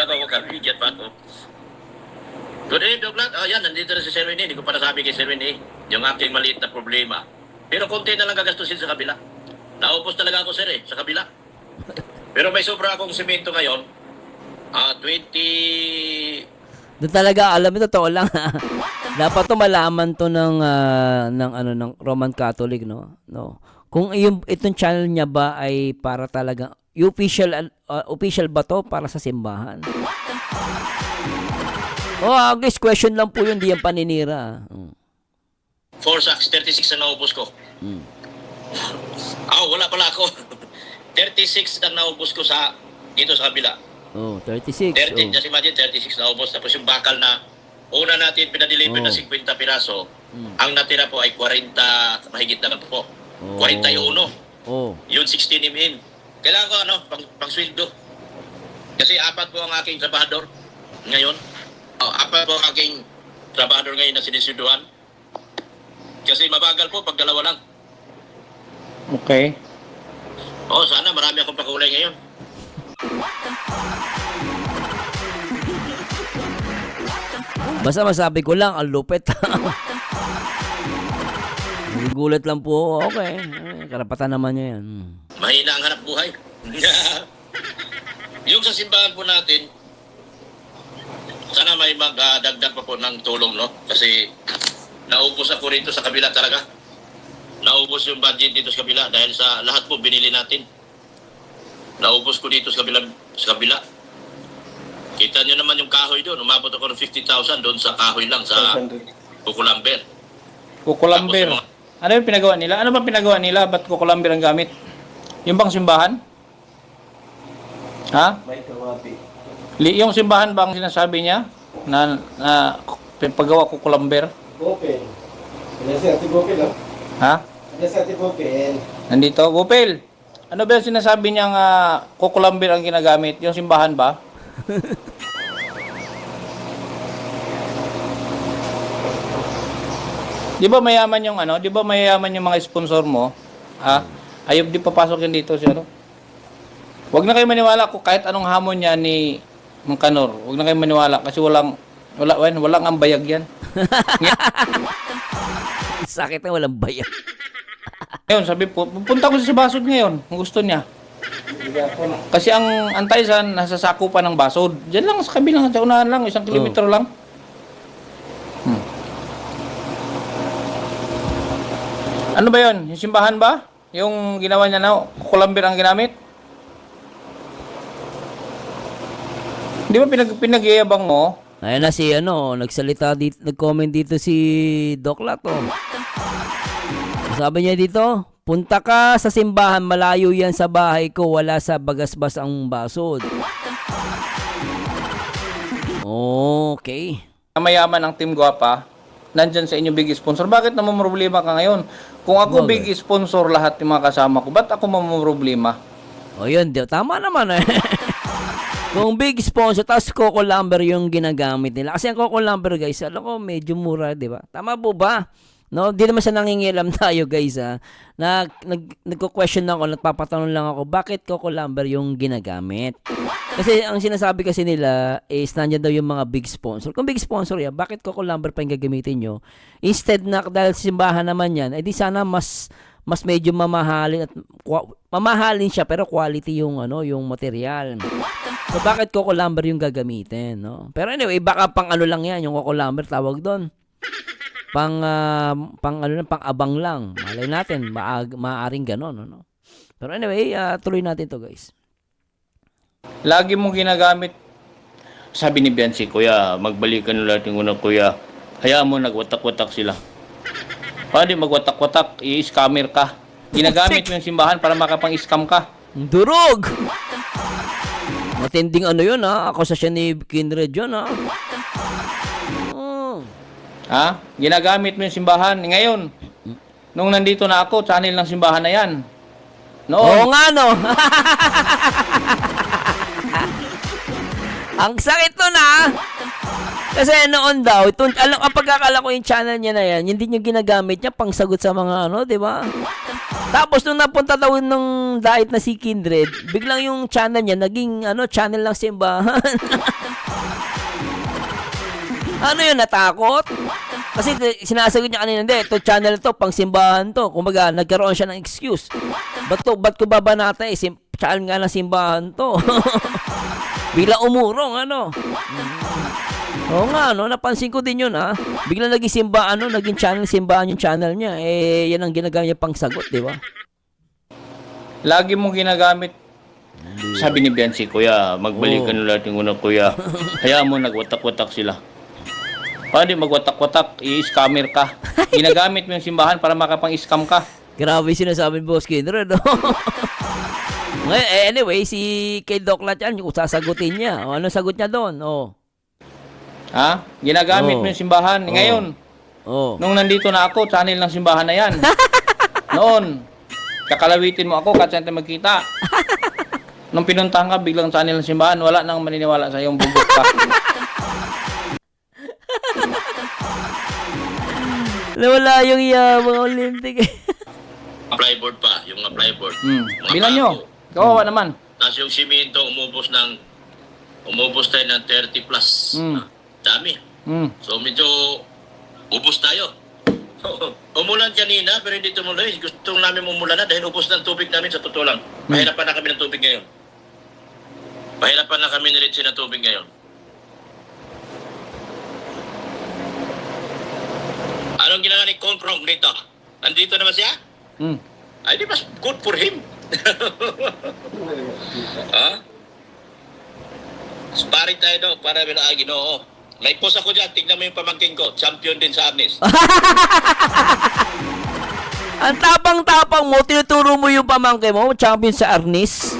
Ako mo kabigyan pa ako. Good day, Doc Lat. Yan, nandito na si Sir Winnie. Hindi ko pa nasabi kay Sir Winnie yung aking maliit na problema. Pero konti na lang gagastusin sa kabila. Naupos talaga ako, sir, sa kabila. Pero may sobra akong semento ngayon. 20... Doon talaga, alam mo, totoo lang. Dapat to malaman to ng Roman Catholic, no? Kung itong channel niya ba ay para talaga official ba to para sa simbahan? Guys, question lang po yun, di yan paninira. 4 sacks, 36 na naubos ko. Wala pala ako. 36 ang naubos ko dito sa kabila. 36. 30, just imagine, 36 na ubos. Tapos yung bakal na una natin pinadeliver na 50 piraso, ang natira po ay 40, mahigit naman po. 41. Yun 16 in. Kailangan ko pang sweldo. Kasi 4 po ang aking trabahador ngayon. 4 po ang aking trabahador ngayon na sinisweldohan. Kasi mabagal po pag dalawa lang. Okay. Sana marami akong pakulay ngayon. Basta masabi ko lang, ang lupit. Gulat lang po. Okay. Karapatan naman niya yan. Mahina ang hanap buhay. Yung sa simbahan po natin, sana may magdagdag pa po ng tulong, no? Kasi naubos ako rito sa kabila talaga. Naubos yung budget dito sa kabila dahil sa lahat po binili natin. Naubos ko dito sa kabila. Kita nyo naman yung kahoy doon. Umabot ako ng 50,000 doon sa kahoy lang sa Kukulamber. Kukulamber. Ano yung pinagawa nila? Ano ba pinagawa nila? Ba't kukulamber ang gamit? Yung bang simbahan? Ha? May kawapi. Yung simbahan bang sinasabi niya? Na paggawa kukulamber? Gopel. Ano si Ate Gopel, Ha? Ano si Ate Gopel? Nandito, Gopel. Ano ba yung sinasabi niyang kukulambir ang ginagamit? Yung simbahan ba? Di ba mayaman yung ano? Di ba mayaman yung mga sponsor mo? Ha? Ayop di papasok yan dito si ano? Huwag na kayo maniwala kung kahit anong hamon niya ni Mangkanor. Huwag na kayo maniwala kasi walang ambayag yan. Sakit na walang bayan. Ngayon, sabi po, pupunta ko sa Basod ngayon, kung gusto niya. Kasi ang Antaysan, nasa sakupan ng Basod. Diyan lang sa kabilang, sa unahan lang, 1 kilometro lang. Ano ba yun? Yung simbahan ba? Yung ginawa niya na, kukulambir ang ginamit? Di ba pinag-iabang mo? Ayan na si ano, nagsalita dito, nag-comment dito si Doc Lato. Sabi niya dito, punta ka sa simbahan, malayo yan sa bahay ko, wala sa Bagasbas ang Basod. Okay. Mayaman ang Team Guapa, nandyan sa inyo big sponsor. Bakit namumroblema ka ngayon? Kung ako big sponsor lahat ng mga kasama ko, ba't ako mamumroblema? O yun, tama naman eh. Kung big sponsor, tapos Coco Lumber yung ginagamit nila. Kasi ang Coco Lumber, guys, alam ko, medyo mura, di ba? Tama po ba? No, di naman siya nangingialam tayo, guys, ha. Nagko-question lang ako, nagpapatanong lang ako, bakit Coco Lumber yung ginagamit? Kasi ang sinasabi kasi nila is nandiyan daw yung mga big sponsor. Kung big sponsor yan, bakit Coco Lumber pa yung gagamitin nyo? Instead na dahil simbahan naman yan, edi sana mas medyo mamahalin at mamahalin siya pero quality yung yung material. So bakit Coco Lumber yung gagamitin, no? Pero anyway, baka pang ano lang yan, yung Coco Lumber tawag doon. Pang abang lang. Malay natin, maaring ganon, no? Pero anyway, tuloy natin to, guys. Lagi mong ginagamit. Sabi ni Biancy, Kuya, magbalikan nyo lahat yung unang kuya. Hayaan mo, nagwatak-watak sila. Pwede magwatak-watak, i-scammer ka. Ginagamit mo yung simbahan para makapang-scam ka. Durog! Matinding ano yun, ha? Akusasyon ni Kindred yun, ha? Ha? Ginagamit mo yung simbahan. Ngayon, nung nandito na ako, channel ng simbahan na yan. Oo nga, no? Ang sakit nun, ha? Kasi noon daw, ang pagkakala ko yung channel niya na yan, hindi niya ginagamit niya pang sagot sa mga di ba? Tapos nung napunta daw nung diet na si Kindred, biglang yung channel niya naging channel lang simbahan. Ano yun, natakot? Kasi sinasagot niya kanina, hindi, ito channel to, pang simbahan to. Kumbaga, nagkaroon siya ng excuse. Ba't ko babanata channel nga ng simbahan to. Bigla umurong, Oo nga, napansin ko din yun, ha? Bigla naging simbahan, naging channel simbahan yung channel niya. Yan ang ginagamit niya pang sagot, di ba? Lagi mong ginagamit. Sabi ni Biancy, Kuya, magbalikan nyo lahat yung unang kuya. Hayaan mo, nagwatak-watak sila. Pwede magwatak-watak, i-scammer ka. Ginagamit mo yung simbahan para makapang-scam ka. Grabe sinasabi ni Boss Kindred, no? Ngayon, anyway, si kay Doc Lat yan, yung sasagutin niya. O, ano sagot niya doon? Ha? Ginagamit mo yung simbahan. Ngayon, nung nandito na ako, channel ng simbahan na yan. Noon, kakalawitin mo ako, kahit saan tayo magkita. Nung pinuntahan ka, biglang channel ng simbahan, wala nang maniniwala sa iyong bubuk ka. Nawala yung mga Olympic. Apply board pa, yung apply board. Bilan nyo. Kawawa naman. Tapos yung simento, umubos tayo ng 30 plus. Dami. So medyo ubos tayo. Umulan kanina, pero hindi tumuloy. Gusto namin umulan na dahil ubos ng tubig namin sa totoo lang. Mahirapan na kami ng tubig ngayon. Mahirapan na kami niritsi ng tubig ngayon. Anong ginawa ni Conkrong dito? Nandito naman siya? Ay, di mas good for him. Ha? Sparring tayo daw para Ginoo. May post ako dyan, tignan mo yung pamangkin ko. Champion din sa arnis. Ang tapang-tapang mo, tinuturo mo yung pamangkin mo, champion sa arnis.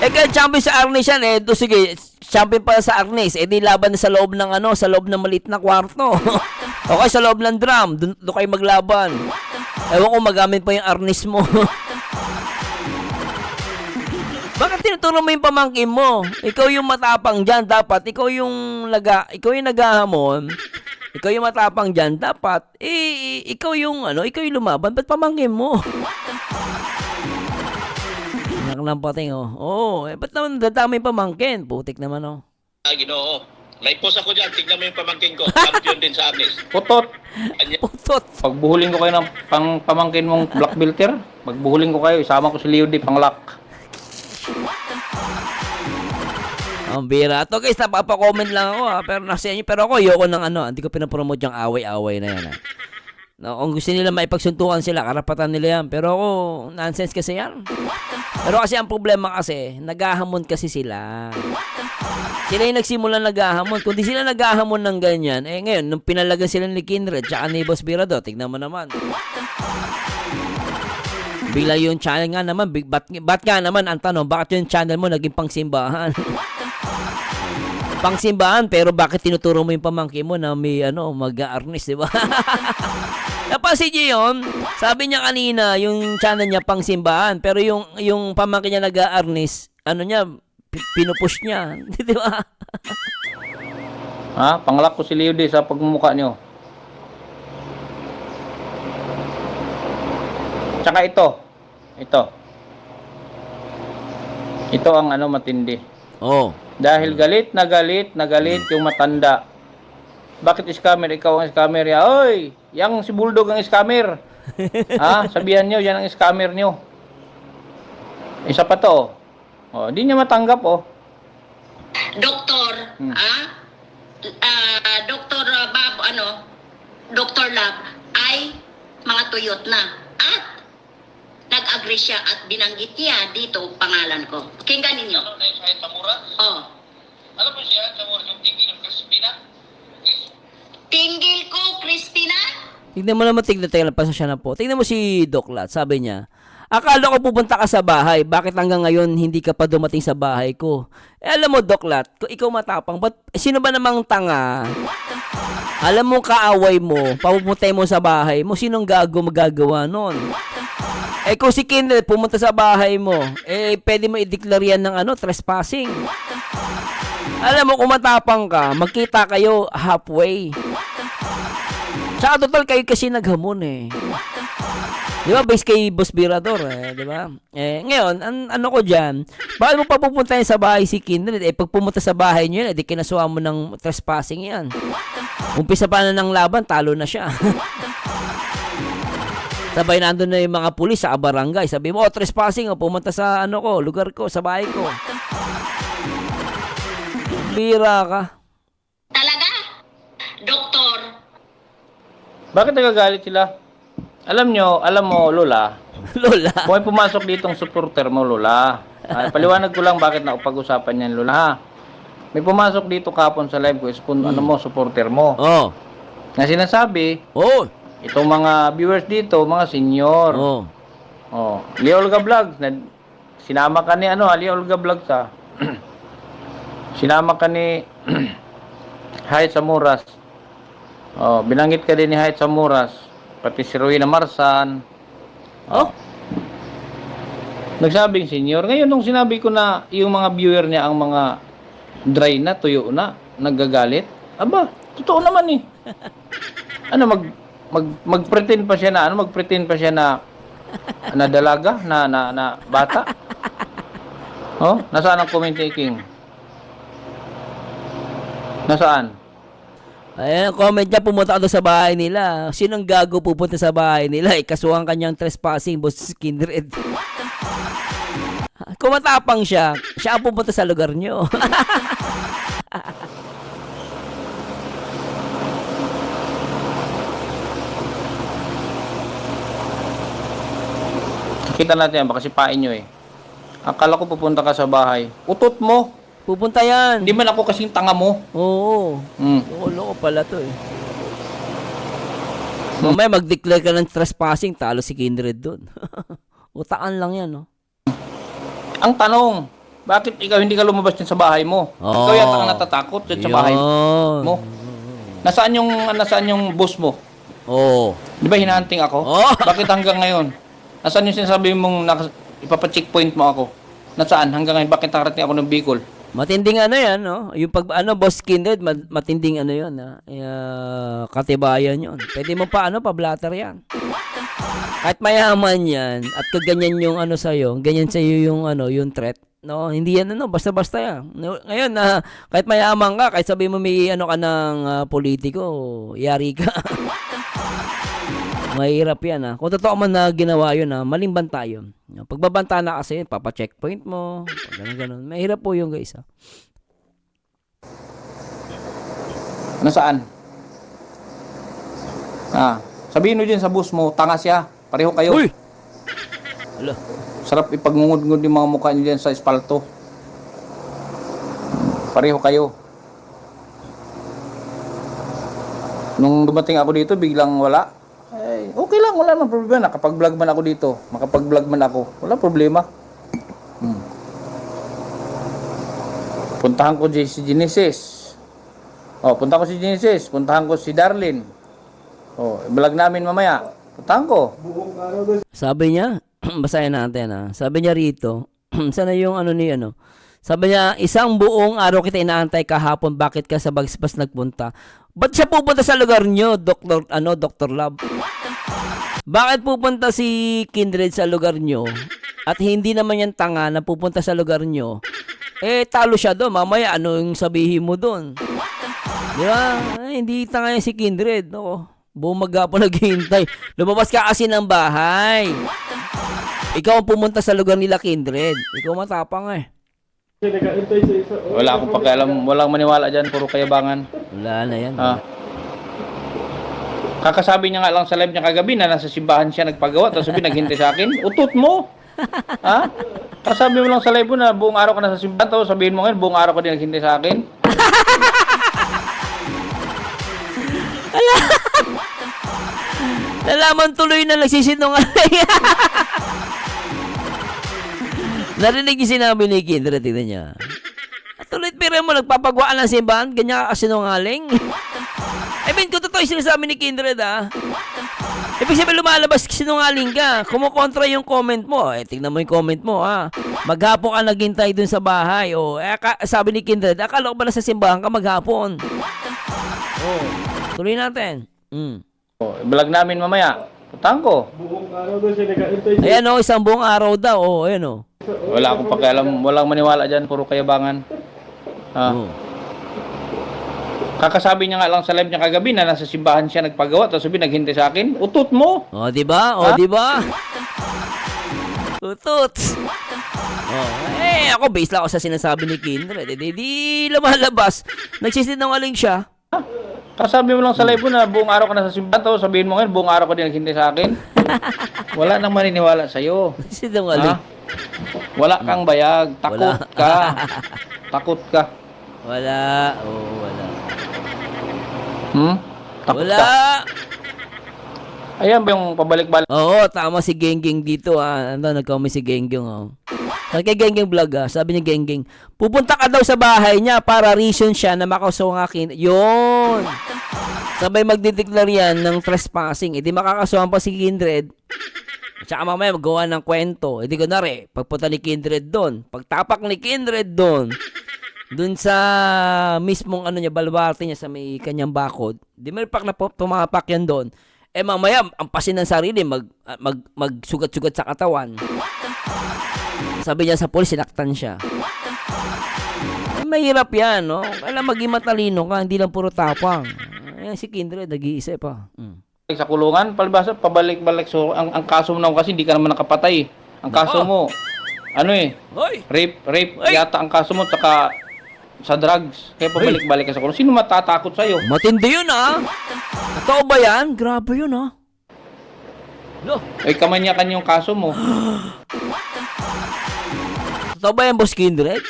Kaya champion sa arnis yan, sige, champion pa sa arnis, di laban na sa loob ng sa loob ng maliit na kwarto. Okay, sa loob ng drum, doon kayo maglaban. Ewan ko magamit pa yung arnis mo. Bakit tinuturo mo yung pamangkin mo? Ikaw yung matapang dyan. Dapat, ikaw yung naghahamon. Ikaw yung matapang dyan. Dapat, ikaw yung lumaban. Ba't pamangkin mo? Anak ng pating, oh. Oo, ba't naman dadami yung pamangkin? Putik naman, oh. Ginoo. May post ako dyan. Tignan mo yung pamangkin ko. Champion din sa Arnis. Putot. Putot. Pagbuhulin ko kayo ng pamangkin mong black belter, pagbuhulin ko kayo, isama ko si Leo Di Panglak. Ang bira. Ito guys, napapa-comment lang ako ha. Pero nasa inyo. Pero ako, ayoko ng hindi ko pinapromote yung away-away na yan ha. No, kung gusto nila maipagsuntukan sila, karapatan nila yan. Pero ako, nonsense kasi yan. Pero kasi ang problema kasi, naghahamon kasi sila. Sila yung nagsimula naghahamon. Kung di sila naghahamon ng ganyan, ngayon, nung pinalagan sila ni Kindred, tsaka ni Boss Birado, tignan mo naman. Bila yung channel nga naman, ba't nga naman, ang tanong, bakit yung channel mo naging pangsimbahan? Pangsimbahan, pero bakit tinuturo mo yung pamangkin mo na may mag-arnis, di ba? Napansin niyo yun? Sabi niya kanina, yung channel niya pangsimbahan, pero yung pamangkin niya nag-arnis, pinupush niya, di ba? Ha? Panglak ko si Leo Di sa pagmumukha niyo. Tsaka ito. Ito ang matindi. Oh. Dahil galit na galit yung matanda. Bakit scammer? Ikaw ang scammer. Oy, yang si Bulldog ang scammer. Ha? Sabihan nyo, yan ang scammer nyo. Isa pa to. Oh, di niya matanggap, oh. Doktor, Doktor Bob, Dr. Lab ay mga tuyot na. At nag-agree siya at binanggit niya dito pangalan ko. Pakinggan ninyo. Ano na yung Sahid Samura? Oh. Alam mo siya, Samura, yung tingin ng Crispina? Tinggil ko, Christina. Tignan mo naman, tignan pasensya na po. Tignan mo si Doc Lat, sabi niya, akala ko pupunta ka sa bahay, bakit hanggang ngayon hindi ka pa dumating sa bahay ko? Alam mo, Doc Lat, kung ikaw matapang, sino ba namang tanga? Alam mo, kaaway mo, papupuntay mo sa bahay mo, sinong magagawa nun? Kung si Kindred pumunta sa bahay mo, pwede mo i-declare yan ng trespassing. Alam mo, kung matapang ka, magkita kayo halfway. Tsaka total kayo kasi naghamon Di ba, based kay Boss Birador, di ba? Ngayon, ano ko dyan, bakit mo papupuntahin sa bahay si Kindred? Pag pumunta sa bahay nyo yan, di kinasuha mo ng trespassing yan. Umpisa pa na ng laban, talo na siya. Sabay nandun na yung mga pulis sa barangay. Sabi mo, trespassing, pumunta sa lugar ko, sa bahay ko. Bira ka. Talaga? Doktor. Bakit nagagalit sila? Alam mo, Lola. Lola. Kung may pumasok ditong supporter mo, Lola. Paliwanag ko lang bakit pag-usapan yan, Lola, ha? May pumasok dito kapon sa live ko, supporter mo. Oh. Na sinasabi, Oh. itong mga viewers dito, mga senior. Oh. Leo Olga Vlogs, sinama ka ni Leo Olga Vlogs, ha? Sinama ka ni Hayat Samuras. Binanggit ka din ni Hayat Samuras, pati si Rowena Marsan. Nagsabing senior. Ngayon, nung sinabi ko na yung mga viewer niya ang mga dry na, tuyo na, naggagalit, aba, totoo naman magpretend pa siya na dalaga, na bata. Nasaan ang comment taking? Nasaan? Ayan, comment niya, pumunta ka doon sa bahay nila. Sinong gago pupunta sa bahay nila? Kasuhan kanyang trespassing, Boss Kindred. Kung matapang siya ang pupunta sa lugar nyo. Kita natin yan, baka sipain nyo Akala ko pupunta ka sa bahay. Utot mo. Pupunta yan. Hindi man ako kasing tanga mo. Oo. Loko pala to Mamaya mag-declare ka ng trespassing, talo si Kindred doon. Utaan lang yan, Ang tanong, bakit ikaw hindi ka lumabas dyan sa bahay mo? Ikaw yata ang natatakot dyan sa bahay mo. Nasaan yung boss mo? Di ba hinahunting ako? Bakit hanggang ngayon? Nasaan yung sinasabi mong ipapacheckpoint mo ako? Nasaan? Hanggang ngayon, bakit nakarating ako ng Bicol? Matinding ano yan, no? Yung pag, boss kindred, matinding ano yun, katibayan yun. Pwede mo pa, pa-blatter yan. Kahit mayaman yan, at kaganyan yung sa'yo, ganyan sa'yo yung, yung threat, no? Hindi yan, basta-basta yan. No, ngayon, kahit mayaman ka, kahit sabi mo may, ka ng politiko, yari ka. Mahirap yan, Kung totoo man na ginawa yun, maling banta yun. Pagbabanta na kasi, papa-checkpoint mo, ganun. Mahirap po yung guys, Nasaan? Sabihin mo din sa boss mo, tanga siya. Pareho kayo. Uy! Hala. Sarap ipagngungod-ngud yung mga mukha niyo dyan sa espalto. Pareho kayo. Nung dumating ako dito, biglang wala. Okay lang, wala nang problema. Nakapag-vlog man ako dito, makapag-vlog man ako, wala problema. Puntahan ko si Genesis. Puntahan ko si Genesis. Puntahan ko si Darlene. Vlog namin mamaya. Puntahan ko. Sabi niya, basahin natin, Sabi niya rito, sana yung Sabi niya, isang buong araw kita inaantay kahapon, bakit ka sa Bagspas nagpunta? Ba't siya pupunta sa lugar niyo, Dr. Love? Bakit pupunta si Kindred sa lugar nyo at hindi naman yan tanga na pupunta sa lugar nyo? Talo siya doon. Mamaya, ano yung sabihin mo doon? Di ba? Hindi tanga yan si Kindred. Buong maghapon naghihintay. Lumabas ka kasi ng bahay. Ikaw ang pumunta sa lugar nila, Kindred. Ikaw matapang Wala akong pakialam. Walang maniwala dyan. Puro kayabangan. Wala na yan. Kakasabi niya nga lang sa live niya kagabi na nasa simbahan siya nagpagawa, tapos sabi naghintay sa akin. Utot mo! Kasabi mo lang sa live mo na buong araw ka nasa simbahan, tapos sabihin mo ngayon buong araw ka din naghintay sa akin. Nalaman tuloy na nagsisinungaling. Narinig yung sinabi ni Kindred, tignan niya. Tuloy pero mo nagpapagwaan ng simbahan, ganyan ka kasinungaling. I mean, kung totoo yung sinasabi ni Kindred, ibig sabihin lumalabas sinungaling ka. Kumukontra yung comment mo. Tignan mo yung comment mo, Maghapon ka naghintay dun sa bahay. Sabi ni Kindred, akala ko ba nasa simbahan ka maghapon? Tuloy natin. Vlog namin mamaya. Puntahan ko. Ayan isang buong araw daw. Ayan Wala akong pakialam. Walang maniwala dyan. Puro kayabangan. Kakasabi niya nga lang sa live niya kagabi na nasa simbahan siya nagpagawa, tapos sabi naghintay sa akin. Utot mo! Di ba? Di ba? Utot! Ako base lang ako sa sinasabi ni Kindred. Di lumalabas. Nagsisinungaling siya. Kasabi mo lang sa live mo na buong araw ka nasa simbahan, tapos sabihin mo ngayon buong araw ka din naghintay sa akin. Wala nang maniniwala sa'yo. Sinungaling. Wala kang bayag. Takot ka. Takot ka. Wala. Wala. Takot Wala. ka. Ayan ba yung pabalik-balik? Tama si Gengging dito, nagkami si Gengging, Kay Gengging vlog, sabi ni Gengging, pupunta ka daw sa bahay niya para reason siya na makasuhangakin. Yun. Sabay magdideklar yan ng trespassing. Di makakasuhan pa si Kindred. Tsaka mamaya magawa ng kwento. Di kunwari, pagpunta ni Kindred doon, pagtapak ni Kindred doon sa mismong baluarte niya sa may kanyang bakod, di may pak na pumapak yan doon. Mamaya, ang pasin ng sarili, magsugat-sugat sa katawan. Sabi niya sa polis, sinaktan siya. Mahirap yan, Kailangan maging matalino ka, hindi lang puro tapang. Si Kindred, nag-iisip pa. Sa kulungan, palibasa, pabalik-balik. So, ang kaso mo na kasi hindi ka naman nakapatay. Ang kaso mo, rape yata ang kaso mo, tsaka sa drugs. Kaya pabalik-balik ka sa kulungan. Sino matatakot sa'yo? Matindi yun, Totoo ba yan? Grabe yun, Kamanyakan yung kaso mo. Totoo ba yan, Boss Kindred?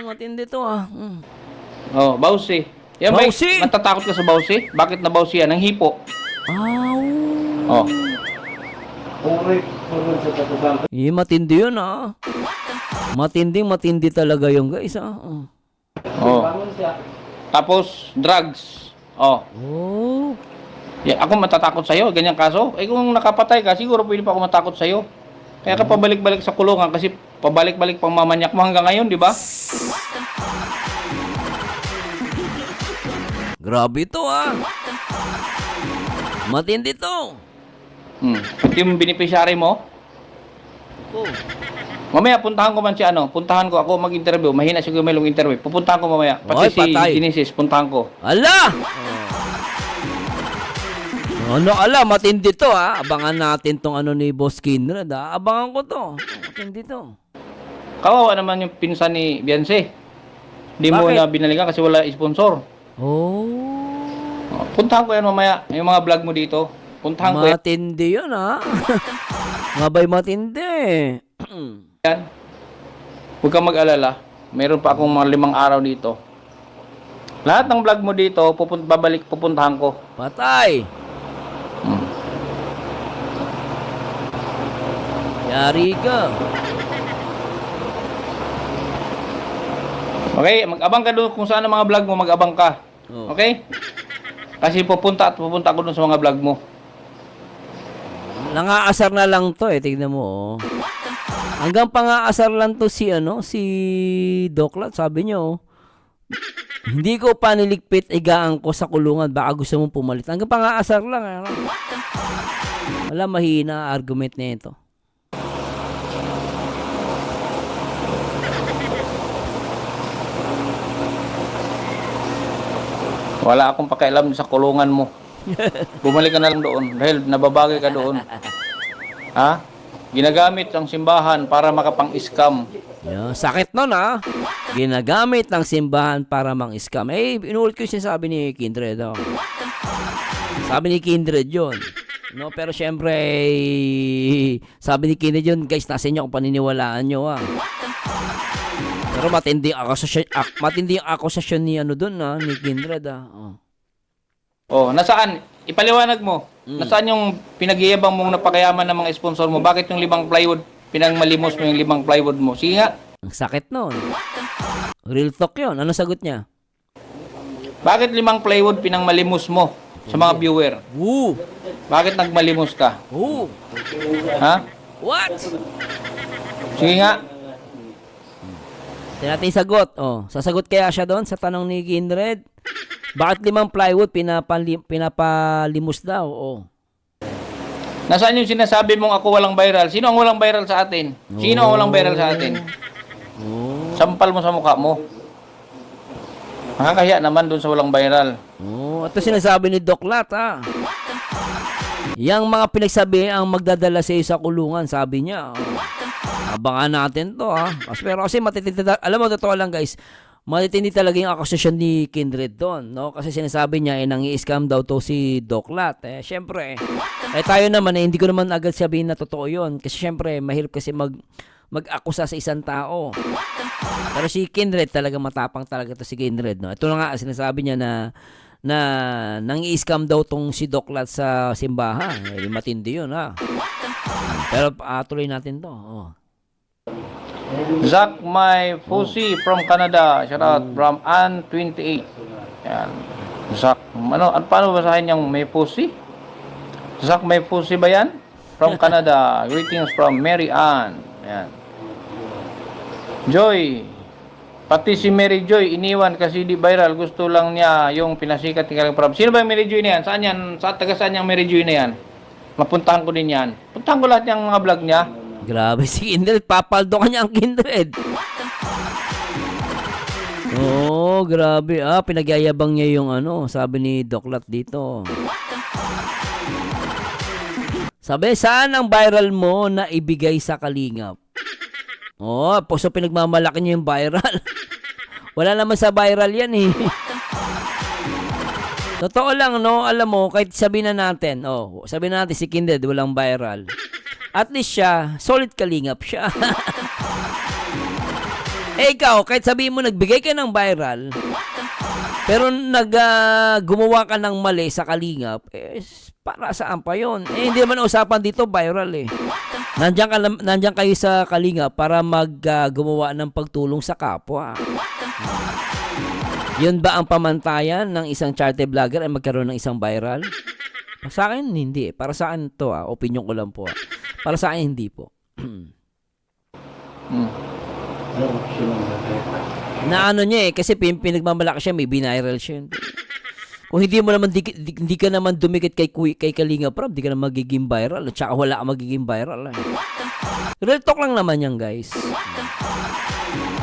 Matindi to, Bawsi. Yan Bawsi? ba, natatakot ka sa bawsi? Bakit na bawsi yan? Ang hipo. Matindi yun, Matindi talaga yung guys, Tapos, drugs. Ako matatakot sa'yo, ganyang kaso. Kung nakapatay ka, siguro pwede pa ako matakot sa'yo. Kaya ka pabalik-balik sa kulungan kasi pabalik-balik pang mamanyak mo hanggang ngayon, di ba? Grabe to ah. Matindi to. Ito yung beneficiary mo. Mamaya puntahan ko man si puntahan ko ako mag-interview. Mahina si Gumelong interview. Pupuntahan ko mamaya. Oy, Pati si patay. Genesis, puntahan ko. Ala! Ano ala, matindi to ah. Abangan natin tong ano ni Boss Kindred ah. Abangan ko to. Matindi to. Kawawa naman yung pinsan ni Beyonce. Di mo Bakit? na binalikan kasi wala sponsor. Oh. Puntahan ko yan mamaya. Yung mga vlog mo dito. Puntahan ko yan. Matindi yun ah. Ngabay matindi. Yan. Huwag kang mag-alala. Meron pa akong mga 5 araw dito. Lahat ng vlog mo dito, pupuntahan ko. Patay. Yari ka. Okay, mag-abang ka doon kung saan ang mga vlog mo, mag-abang ka. Oh. Okay? Kasi pupunta ako doon sa mga vlog mo. Nangaasar na lang to eh. Tignan mo oh. Hanggang pangaasar lang to si Doklat. Sabi niyo oh. Hindi ko paniligpit, igaan ko sa kulungan. Baka gusto mong pumalit. Hanggang pangaasar lang. Wala mahina argument na ito. Wala akong pakialam sa kulungan mo. Bumalik ka na lang doon dahil nababagay ka doon. Ha? Ginagamit ang simbahan para makapang-scam. Yeah, sakit nun ah. Ginagamit ng simbahan para mang-scam. Eh, inulit ko yung sinasabi ni Kindred. Oh. Sabi ni Kindred yun. No, pero syempre, sabi ni Kindred yun, guys, nasa inyo kung paniniwalaan nyo ah. Pero matindi ang akusasyon ni doon ah, ni Kindred ah. Oh. Nasaan? Ipaliwanag mo. Nasaan yung pinag-iibang mong napakayaman ng mga sponsor mo? Bakit yung 5 plywood, pinangmalimos mo yung 5 plywood mo? Sige nga. Ang sakit nun. Real talk yun. Ano sagot niya? Bakit 5 plywood pinangmalimos mo sa mga viewer? Woo! Bakit nagmalimos ka? Woo! Ha? What? Sige nga. Tingnan natin yung sagot. Oh, sasagot kaya siya doon sa tanong ni Kindred? Bakit 5 plywood pinapalimos daw? Oh. Nasaan yung sinasabi mong ako walang viral? Sino ang walang viral sa atin? Sino ang walang viral sa atin? Sampal mo sa mukha mo. Nakakahiya naman doon sa walang viral. Oh, ito sinasabi ni Doklat ha. Yang mga pinagsabi ang magdadala sa sa kulungan, sabi niya. Oh. Abangan natin to ha. Pero kasi matitindi, alam mo totoo lang guys, matitindi talaga yung akusasyon ni Kindred doon, no? Kasi sinasabi niya nangi-scam daw to si Doklat. Syempre, tayo naman hindi ko naman agad sabihin na totoo 'yon kasi syempre mahirap kasi mag-akusa sa isang tao. Pero si Kindred talaga matapang talaga to si Kindred, no? Ito na nga sinasabi niya na nangi-scam daw tong si Doklat sa simbahan. Matindi 'yun, ha. Pero tuloy natin 'to. Oh. Zach My Fusi from Canada. Shout out from Ann28. Yan. Zach, paano basahin yung May Fusi? Zach May Fusi ba yan? From Canada. Greetings from Mary Ann. Yan. Joy. Pati si Mary Joy iniwan kasi di viral. Gusto lang niya yung pinasikat ni Kalang Prab. Sino ba yung Mary Joy na yan? Saan yan? Taga saan yung Mary Joy na yan? Mapuntahan ko din yan. Puntahan ko lahat yung mga vlog niya. Grabe si Kindred, papaldo ka niya ang Kindred. Oh, grabe. Pinagyayabang niya yung sabi ni Doklat dito. Sabi, saan ang viral mo na ibigay sa Kalingap? Oh, so pinagmamalaki niya yung viral. Wala naman sa viral yan eh. Totoo lang, no? Alam mo, kahit sabihin na natin si Kindred walang viral. At least siya, solid kalingap siya. Ikaw, kahit sabihin mo nagbigay ka ng viral, pero gumawa ka ng mali sa kalingap, para saan pa yun? Hindi naman usapan dito viral eh. Nandiyan kayo sa kalingap para gumawa ng pagtulong sa kapwa. Yun ba ang pamantayan ng isang charity vlogger ay magkaroon ng isang viral? Sa akin, hindi. Para sa akin to, opinion ko lang po. Para sa akin, hindi po. Na ano niya kasi pinagmamalaki siya, may biniral siya. Kung hindi mo naman hindi ka naman dumikit kay Kalinga Prab, di ka naman magiging viral. At saka wala kang magiging viral. Real talk lang naman yan, guys.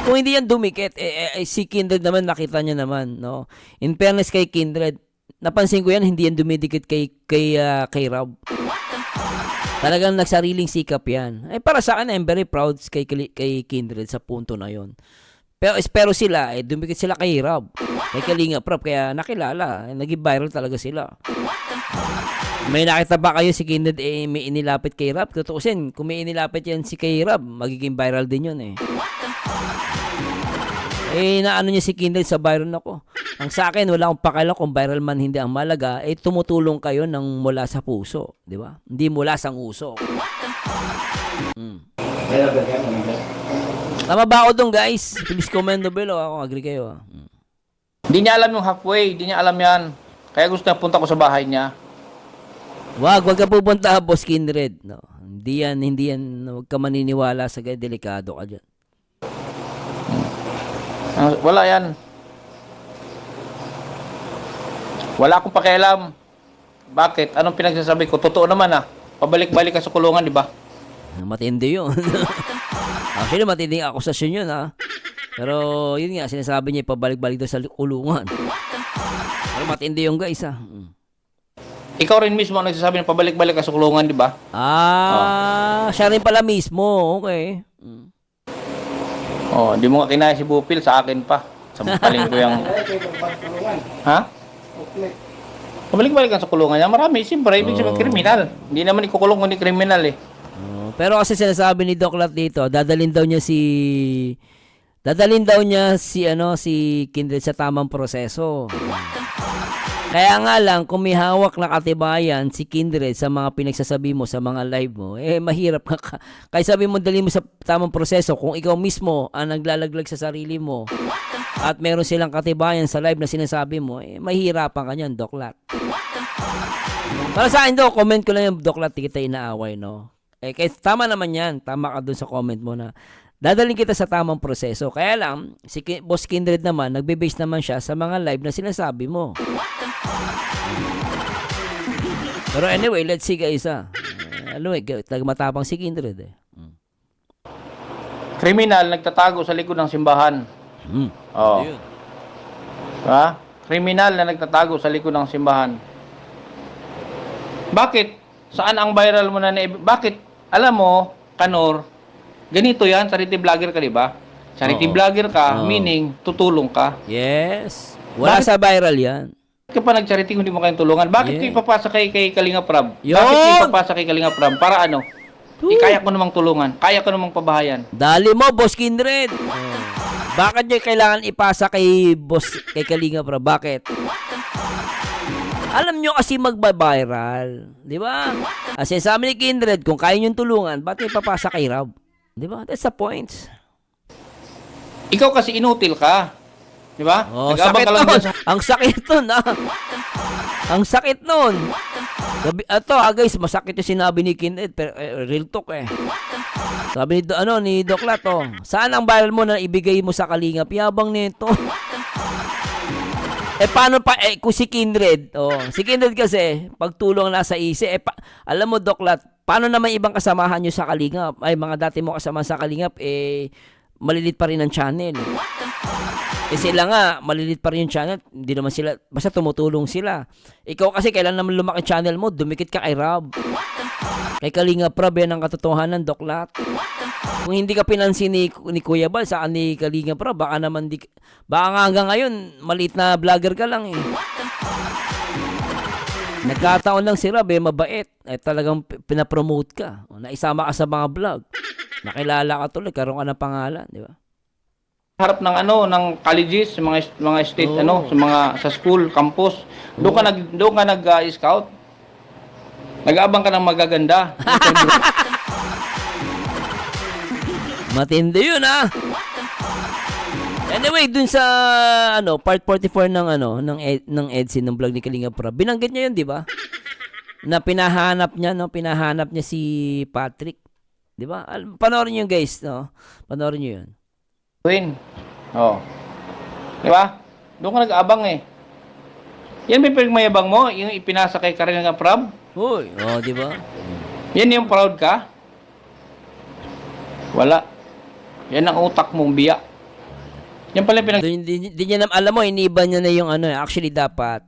Kung hindi yan dumikit, si Kindred naman nakita niya naman, no. In fairness kay Kindred, napansin ko yan, hindi yan dumidikit kay Rob. Talagang nagsariling sikap yan. Para sa akin, I'm very proud kay Kindred sa punto na yon. Pero sila, dumikit sila kay Rob, kay Kalinga Prab, kaya nakilala, naging viral talaga sila. May nakita ba kayo si Kindred may inilapit kay Rob? Tutuusin, kung may inilapit yan si kay Rob, magiging viral din yun naano niya si Kindred sa viral ako. Ang sa akin, wala akong pakialam kung viral man hindi ang malaga, tumutulong kayo ng mula sa puso, di ba? Hindi mula sa uso. Tama ba ako doon, guys? Please comment below. Ako agree kayo. Hindi niya alam yung halfway, hindi niya alam yan. Kaya gusto niya punta ko sa bahay niya. Wag ka pupunta, Boss Kindred. No. Hindi yan, huwag ka maniniwala sa ganyan, delikado ka dyan. Wala yan. Wala akong pakialam. Bakit? Anong pinagsasabi ko? Totoo naman Pabalik-balik ka sa kulungan, di ba? Matindi yun. Actually, matinding akusasyon yun Pero yun nga, sinasabi niya pabalik-balik daw sa kulungan. Pero matindi yung guys Ikaw rin mismo ang nagsasabi na pabalik-balik ka sa kulungan, di ba? Siya rin pala mismo. Okay. Di mo nga kinaya si Bupil, sa akin pa. Sampaling ko yung... Ha? Pabalik-balik ka sa kulungan niya. Marami, siyempre, ibig sabihin kriminal. Hindi naman ikukulong kung hindi kriminal Pero kasi sinasabi ni Doc Lat dito, dadalhin daw niya si Kindred sa tamang proseso. Kaya nga lang, kung may hawak na katibayan si Kindred sa mga pinagsasabi mo, sa mga live mo, mahirap ka. Kaya sabi mo, dalhin mo sa tamang proseso. Kung ikaw mismo ang naglalaglag sa sarili mo at meron silang katibayan sa live na sinasabi mo, mahirapan ka niyan, Doc Lat. Para sa akin, comment ko lang yung Doc Lat, kita inaaway, no? Kaya tama naman yan. Tama ka dun sa comment mo na dadalhin kita sa tamang proseso. Kaya lang, si Boss Kindred naman, nagbe-base naman siya sa mga live na sinasabi mo. Pero anyway, let's see guys matapang si Kindred Kriminal, nagtatago sa likod ng simbahan. Kriminal na nagtatago sa likod ng simbahan. Bakit? Saan ang viral mo Bakit? Alam mo, Kanor, ganito yan, charity vlogger ka, di ba? Charity vlogger ka, meaning tutulong ka. Yes. Wala sa viral yan. Bakit ka pa nag-charity kung hindi mo kayong tulungan? Bakit kayo ipapasa kay Kalinga Prab? Yun! Bakit kayo ipapasa kay Kalinga Prab? Para ano? Kaya ko namang tulungan. Kaya ko namang pabahayan. Dali mo, Boss Kindred. Bakit nyo kailangan ipasa kay Kalinga Prab? Bakit? Alam nyo kasi magbabiral. Di ba? Kasi sa amin ni Kindred, kung kaya nyo tulungan, bakit ipapasa kay Rob? Di ba? That's the point. Ikaw kasi inutil ka. Di ba? Sakit nun. Ang sakit nun, Ang sakit nun. Ito, guys, masakit yung sinabi ni Kindred. Pero, real talk, Sabi ni Doc Lat, saan ang viral mo na ibigay mo sa Kalingap? Yabang nito. Paano pa, kung si Kindred, si Kindred kasi, pagtulong nasa isi, alam mo, Doc Lat, paano naman ibang kasamahan nyo sa Kalingap? Mga dati mo kasama sa Kalingap, malilit pa rin ang channel. Sila nga, malilit pa rin yung channel, hindi naman sila, basta tumutulong sila. Ikaw kasi, kailan naman lumaki channel mo, dumikit ka kay Rob. Kay Kalinga Prab, yan ang katotohanan, Doc Lat. Kung hindi ka pinansin ni Kuya Bal, saan ni Kalinga Prab, baka nga hanggang ngayon, maliit na vlogger ka lang Nagkataon lang si Rob, mabait. Talagang pinapromote ka. Naisama ka sa mga vlog. Nakilala ka tuloy, karoon ka ng pangalan, di ba? Harap ng ng colleges, mga state sa school, campus. Doon ka nag-scout. Nag-aabang ka ng magaganda. Matindi yun, Anyway, dun sa part 44 ng EDSI ng vlog ni Kalinga Prab. Binanggit niya yun, di ba? Na pinahanap niya si Patrick. Di ba? Panoorin nyo guys, no? Panoorin nyo yun. Win. Oh. Di ba? Doon ka nag-aabang eh. Yan may pinagmayabang mo, yung ipinasa kay Karina Prab. Uy, di ba? Yan yung proud ka. Wala. Yan ang utak mong biya. Yan pala yung Di niya alam mo, iniba niya na yung ano, actually dapat.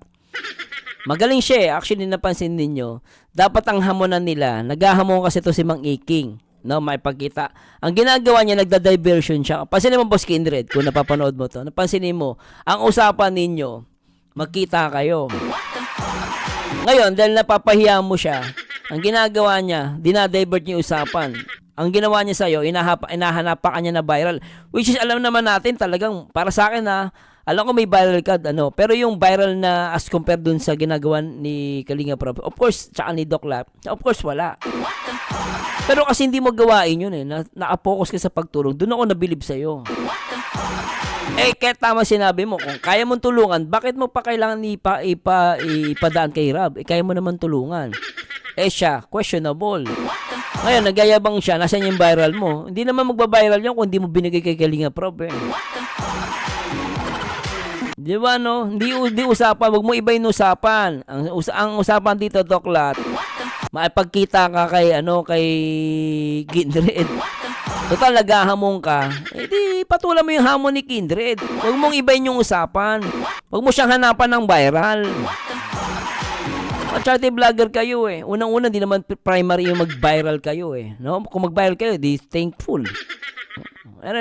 Magaling siya eh. Actually, napansin ninyo, dapat ang hamonan nila, naghahamon kasi to si Mang Iking. No, maipagkita. Ang ginagawa niya, nagda-diversion siya. Pansinin mo, Boss Kindred, kung napapanood mo to. Napansinin mo, ang usapan ninyo, magkita kayo. Ngayon, dahil napapahiya mo siya, ang ginagawa niya, dinadivert niya yung usapan. Ang ginawa niya sa'yo, inahanapan ka niya na viral. Which is, alam naman natin talagang, para sa akin na, alam ko may viral ka, pero yung viral na as compared dun sa ginagawa ni Kalinga Prab, of course, tsaka ni Doc Lap, of course, wala. Pero kasi hindi mo gawain yun eh, naka-focus ka sa pagtulong, dun ako nabilib sa'yo. Kaya tama sinabi mo, kung kaya mong tulungan, bakit mo pa kailangan ipadaan kay Rab? Kaya mo naman tulungan. Siya, questionable. Ngayon, nagyayabang siya, nasan yung viral mo? Hindi naman magbabiral yun kung hindi mo binigay kay Kalinga Prab eh. Di ba no? Hindi usapan, wag mo iba yung usapan. Ang usapan dito, Doklat, maipagkita ka kay Kindred. Total, naghahamon ka, di patulan mo yung hamon ni Kindred. Huwag mong ibayin yung usapan. Huwag mo siyang hanapan ng viral. Charity vlogger kayo eh. Unang-una, di naman primary yung mag-viral kayo eh. No? Kung mag-viral kayo, di thankful. Ano,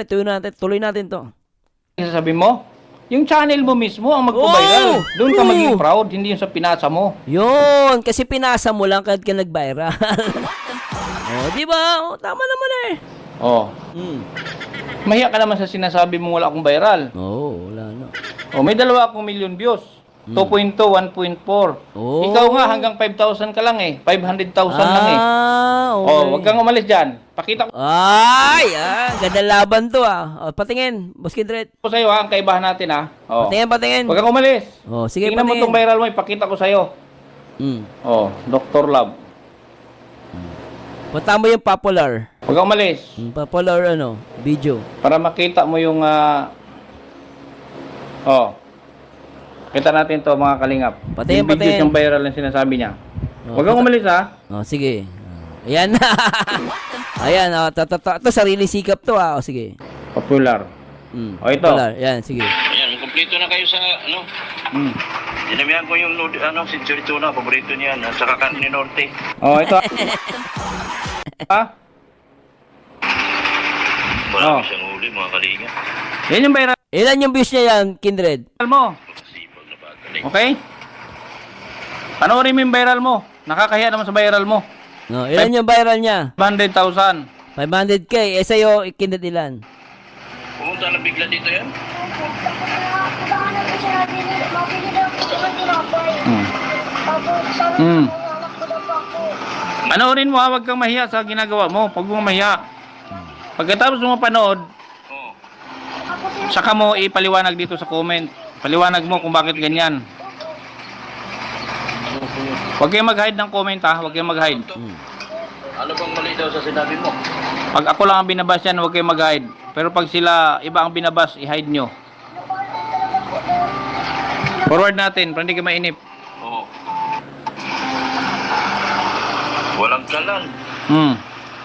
tuloy natin to. sasabi mo, yung channel mo mismo ang magpo-viral. Doon ka maging Oo. proud, hindi yung sa pinasa mo. Yun, kasi pinasa mo lang kahit ka nag-viral. Di ba? Tama naman eh. Oh. Mahiya ka naman sa sinasabi mo wala akong viral. Wala na. Oh, may 2 million views. 2.2, 1.4. Oh. Ikaw nga hanggang 5,000 ka lang eh. 500,000 lang eh. Okay. Oh, wag kang umalis diyan. Pakita Ganda laban to patingin, Boss Kindred. ko sa iyo ang kaibahan natin Oh. Patingin. Wag kang umalis. Sige, Tingnan mo patingin. tong viral mo, ipakita ko sa iyo. Oh, Dr. Love. Punta mo yung popular. Wag kang umalis. Popular video. Para makita mo yung kita natin to mga kalingap. Patingin, Yung video patingin. yung viral na sinasabi niya. Oh, Wag kang umalis Sige. Ayan na. Ayan, ito sarili sikap to sige. Popular. Ito. Popular. Ayan, sige. Ayan, kumpleto na kayo sa, dinamihan ko yung, century tuna, paborito niyan, at saka kanin ni Norte. Ito. Wala siyang huli, mga kalinga. Yan yung viral Ilan yung views niya yan, Kindred? mo. Sipag na bata. Okay? Panoorin mo yung viral mo. Nakakahiya naman sa viral mo. Ilan yung viral niya? 100,000. 500K. Sa'yo, Kindred ilan? Pumunta lang bigla dito yan. Baka naman sinabi nila, mabili daw po ng tinapay. Tapos sabi ko, Hmm. anak ko daw po ako. Panoorin mo huwag kang mahiya sa ginagawa mo. Huwag mong mahiya. Pagkatapos mo mapanood, saka mo ipaliwanag dito sa comment. Paliwanag mo kung bakit ganyan. Huwag kayong mag-hide ng comment Huwag kayong mag-hide. Ano bang mali daw sa sinabi mo? Pag ako lang ang binabas yan, huwag kayong mag-hide. Pero pag sila, iba ang binabas, i-hide nyo. Forward natin, para hindi ka mainip. Oo. Walang kalan.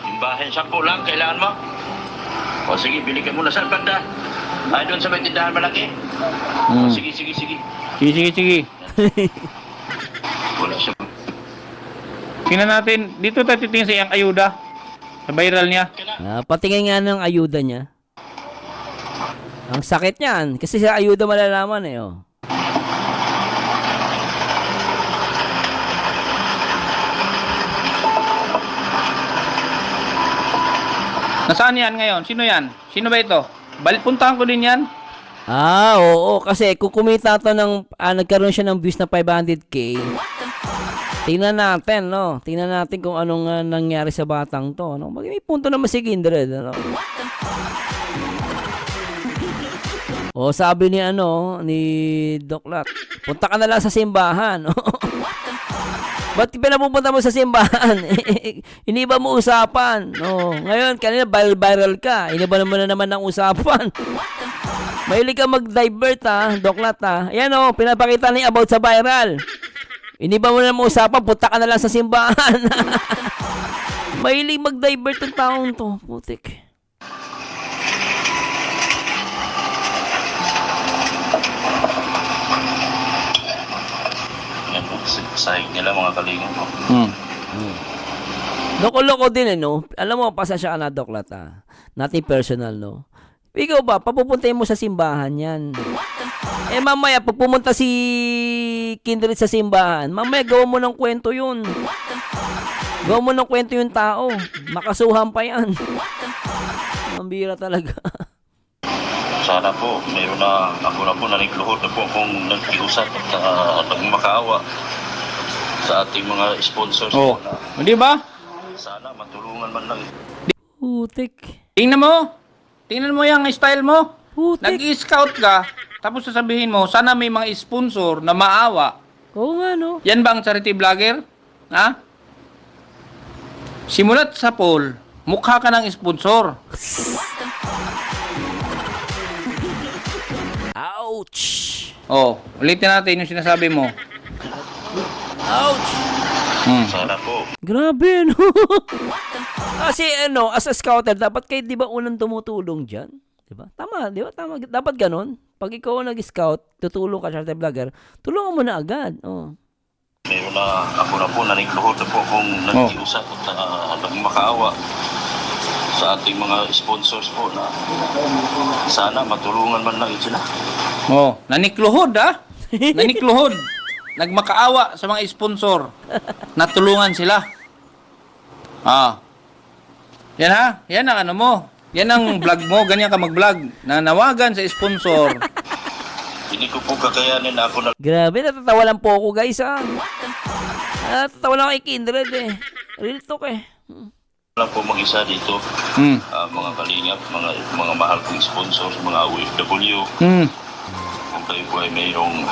Imbahin sakto lang, kailangan mo. O sige, bili ka muna sa banda. Ay, doon sa may tindahan malaki. O, sige. Sige. Wala siya. Tingnan natin, dito tayo titingin sa iyang ayuda. Sa viral niya. Patingin nga ng ayuda niya. Ang sakit niyan. Kasi sa ayuda malalaman Nasaan yan ngayon? Sino yan? Sino ba ito? Puntahan ko din yan. Oo. Kasi kung kumita to nagkaroon siya ng views na 500K, tingnan natin, Tingnan natin kung anong nangyari sa batang to, May punto naman si Kindred, sabi ni Doc Lat, punta ka na lang sa simbahan, Ba't pinapupunta mo sa simbahan? Iniba mo usapan. Oh, ngayon, kanina viral ka. Iniba mo na naman ng usapan. Mahilig ka mag-divert ha, Doklat ha. Ayan oh, pinapakita na yung about sa viral. Iniba mo na naman usapan, punta ka na lang sa simbahan. Mahilig mag-divert ng taong to. Putik. Yan po, sahig nila mga kalingan po. Loko-loko din no. Alam mo, pasasya ka na, Doklat ha. Nothing personal, no. Ikaw ba, papupuntahin mo sa simbahan yan. Eh mamaya, pag pumunta si Kindred sa simbahan, mamaya gawa mo ng kwento yun. Gawa mo ng kwento yung tao. Makasuhan pa yan. Ang bira talaga. Sana po, meron na, ako na po nanikluhod na po akong nagkiusap at makaawa sa ating mga sponsors. Oh, po na di ba? sana matulungan man lang. Putik. Tingnan mo yung style mo. Putik. Nag-i-scout ka, tapos sasabihin mo, sana may mga sponsor na maawa. Oo nga, no. Yan ba ang charity vlogger? Ha? Simulat sa poll, mukha ka ng sponsor. Ouch. Oh, ulitin natin yung sinasabi mo. Ouch. Sana po. Grabe, no. Kasi as a scouter, dapat kayo, di ba, unang tumutulong dyan? Di ba? Tama, di ba? Tama. Dapat ganun. Pag ikaw ang nag-scout, tutulong ka charity vlogger, tulungan mo na agad. Oh. Meron na, ako na po nanikluhod na po akong nagkiusap at makaawa sa ating mga sponsors po na sana matulungan man lang sila. Oh, nanikluhod ha? Nanikluhod. Nagmakaawa sa mga sponsor. Natulungan sila. Yan ha? Yan ang ano mo. Yan ang vlog mo. Ganyan ka mag-vlog. Nanawagan sa sponsor. Hindi ko po kakayanin na ako na Grabe, natatawa lang po ako, guys, ha. Natatawa lang ako kay Kindred, eh. Real talk, eh. lang po mag-isa dito. Mga kalingap, mga mahal kong sponsors, mga OFW. Kung kayo po ay mayroong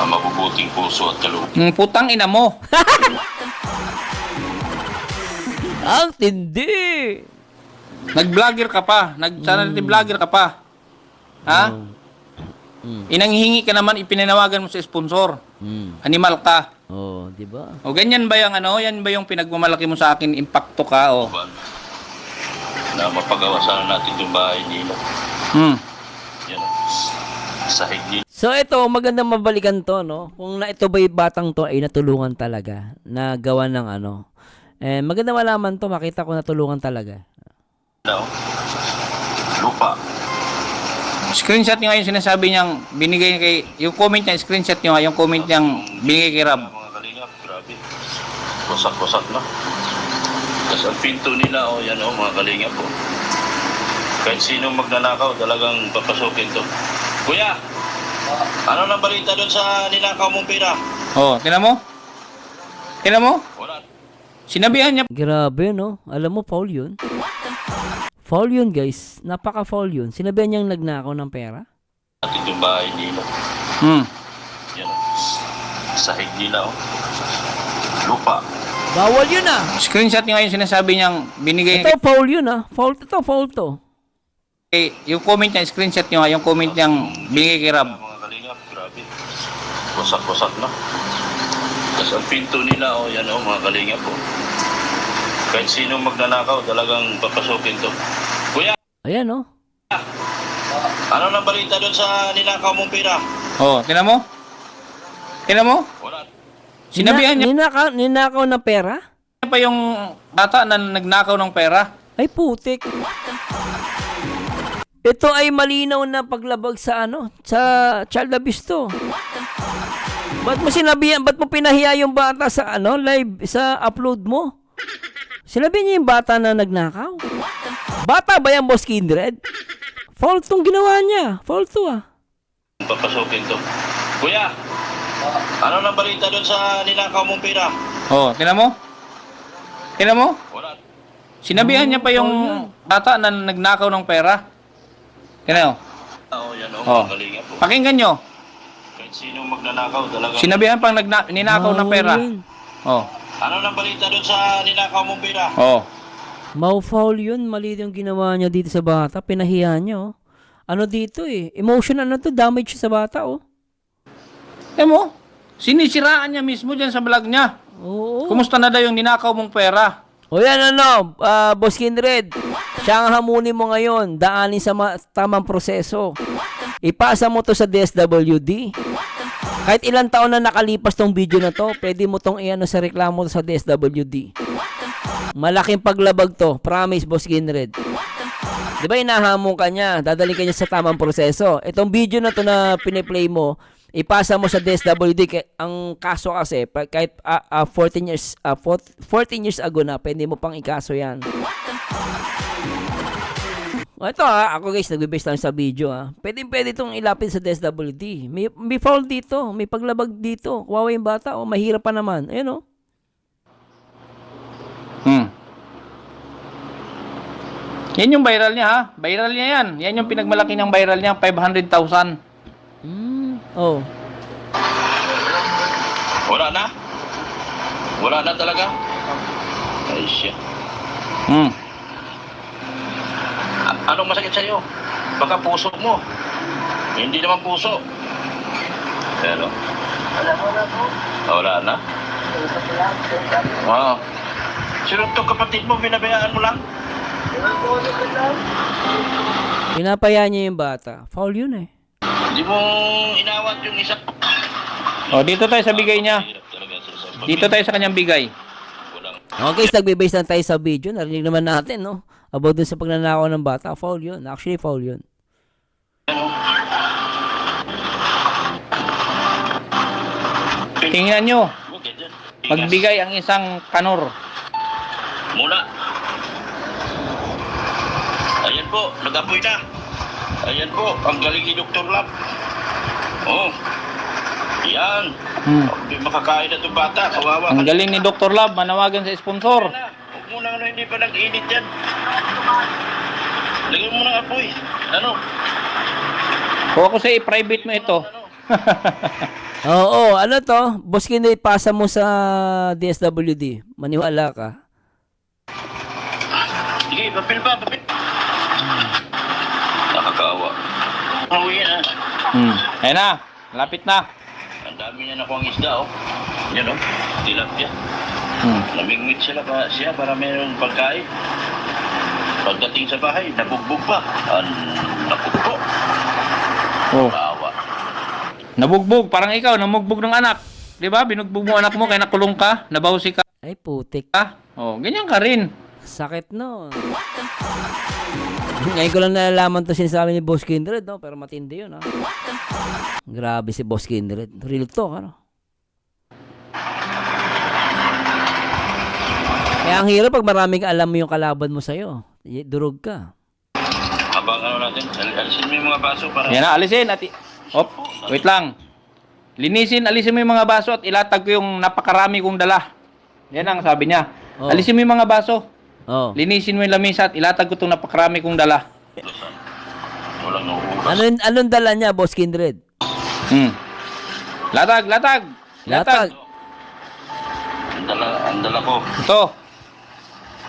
mabubuting puso at kaloob. Putang ina mo. Ang tindi. Nag-vlogger ka pa. Nag-charity vlogger ka pa. Ha? Inanghingi ka naman, ipinanawagan mo sa sponsor. Animal ka. Oh, di ba? O ganyan ba yung yan ba yung pinagmamalaki mo sa akin, impacto ka o? Na mapagawa sana natin yung bahay nila. Yan. Sahig nila. So ito, magandang mabalikan to, no? Kung ito ba yung batang to ay natulungan talaga na gawa ng maganda malaman to, makita ko natulungan talaga. Lupa. Screenshot nyo nga yung sinasabi niyang binigay kay, yung comment niya, screenshot nyo nga yung comment niyang binigay kay Rab. Mga kalingap, grabe. Wasak-wasak na. Tapos ang pinto nila, yan mga kalingap po. Kahit sino magnanakaw, talagang papasukin to. Kuya, ano nang balita doon sa ninakaw mong pera? Oh, tinan mo? Tinan mo? Wala. Sinabihan niya. Grabe, no? Alam mo, foul yun. Foul yun, guys. Napaka-foul yun. Sinabihan niyang nagnakaw ng pera. Natin yung bahay nila. Yan. Sahig nila, lupa. Bawal yun, ah. Screenshot nyo nga yung sinasabi niyang binigay Ito, foul yun, ah. Foul to. kay, yung comment niya, screenshot nyo nga yung comment niyang binigay kay Rab. Mga kalingap, grabe. Wasak-wasak na. Tapos ang pinto nila, yan mga kalingap po. Kahit sino magnanakaw, talagang papasukin to. Kuya, Ayan, no? ano nang balita doon sa ninakaw mong pera? Oh, tinan mo? Tinan mo? Wala. Sinabihan niya Ninakaw na pera? pa yung bata na nagnakaw ng pera. Ay, putik. Ito ay malinaw na paglabag sa sa child abuse to. Ba't mo pinahiya yung bata sa live, sa upload mo? Sinabi niya yung bata na nagnakaw. Bata ba yan, Boss Kindred? Fault tong ginawa niya. Fault to, ah. Papasukin to. Kuya, ano nang balita doon sa ninakaw mong pera? Oh, tinan mo? Tinan mo? Wala. Sinabihan niya pa yung bata na nagnakaw ng pera. Tinan mo? Yan Oh. mga kalingap po. Pakinggan nyo. Kahit sino magnanakaw, talagang Sinabihan pang ninakaw ng pera. Bawal yun. Oh. Ano nang balita doon sa ninakaw mong pera? Oh. Mau-foul yun. Mali yung ginawa niya dito sa bata. Pinahiya niya, oh. Ano dito eh. Emotion ano to. Damage sa bata, oh. Mo, sinisiraan niya mismo dyan sa vlog niya. Oo. Kumusta na daw yung ninakaw mong pera? O yan Boss Kindred. Siya ang hamunin mo ngayon. Daanin sa tamang proseso. Ipasa mo to sa DSWD. Kahit ilang taon na nakalipas tong video na to, pwede mo tong iano sa reklamo sa DSWD. Malaking paglabag to. Promise, Boss Kindred. Di ba inahamon ka niya? Dadaling ka niya sa tamang proseso. Itong video na to na piniplay mo, ipasa mo sa DSWD. Ang kaso kasi, kahit 14 years ago na, pwede mo pang ikaso yan. O ito ako guys, nagbe-base lang sa video Pwede itong ilapit sa DSWD. May foul dito, may paglabag dito. Kawawa yung bata, mahirap pa naman. Ayun Yan yung viral niya, ha? Viral niya yan. Yan yung pinagmalaki niyang viral niya, 500,000. Oh. Wala na? Wala na talaga? Ay siya. Anong masakit sa'yo? Baka puso mo. Hindi naman puso. Pero? Wala na? Wow. Sino itong kapatid mo? Binabayaan mo lang? Pinapaya niya yung bata. Foul yun eh. Hindi mo inawat yung isa. O, dito tayo sa bigay niya. Dito tayo sa kanyang bigay. Okay, nagbe-base lang tayo sa video. Narinig naman natin, no? About dun sa pagnanakaw ng bata. Foul yun. Actually, foul yun. Tingnan nyo. Magbigay ang isang kanor. Muna. Ayan po, nag-apoy na. Ayan po, ang galing ni Dr. Lab. Oh. Yan. Hindi makakain na itong bata. Kawawa. Ang galing ni Dr. Lab, manawagan sa sponsor. Huwag mo na hindi pa nag-init yan. Lagyan mo ng apoy. Ano? Kung ako sa i-private mo ito. Oo, ano to? Boss Kindred, ipasa mo sa DSWD. Maniwala ka. Sige, papel pa, papel. Nakakaawa. Pauwi na. Ayan na, lapit na. Ang dami niya nakuha ang isda, oh. Yan, oh. Tilapia. Namingwit siya para mayroong pagkain. Pagdating sa bahay, nabugbog pa. Nabugbog. Oh. Kawawa. Nabugbog, parang ikaw, namugbog ng anak. 'Di ba? Binugbog mo anak mo kaya nakulong ka, nabawsi ka. Ay, putik. Oh, ganyan ka rin. Sakit, no? Ngayon ko lang nalalaman to sinasabi ni Boss Kindred, no? Pero matindi yun, Grabe si Boss Kindred. Real talk, Kaya ang hirap pag maraming alam mo yung kalaban mo sa'yo. Durog ka. Habang natin, alisin mo yung mga baso para... Yan na, alisin. Wait lang. Linisin, alisin mo yung mga baso at ilatag ko yung napakarami kong dala. Yan ang sabi niya. Oh. Alisin mo yung mga baso. Oh. Linisin mo yung lamisa at ilatag ko itong napakarami kong dala. Walang nauugas. Anong dala niya, Boss Kindred? Latag. Latag. Ang dala ko.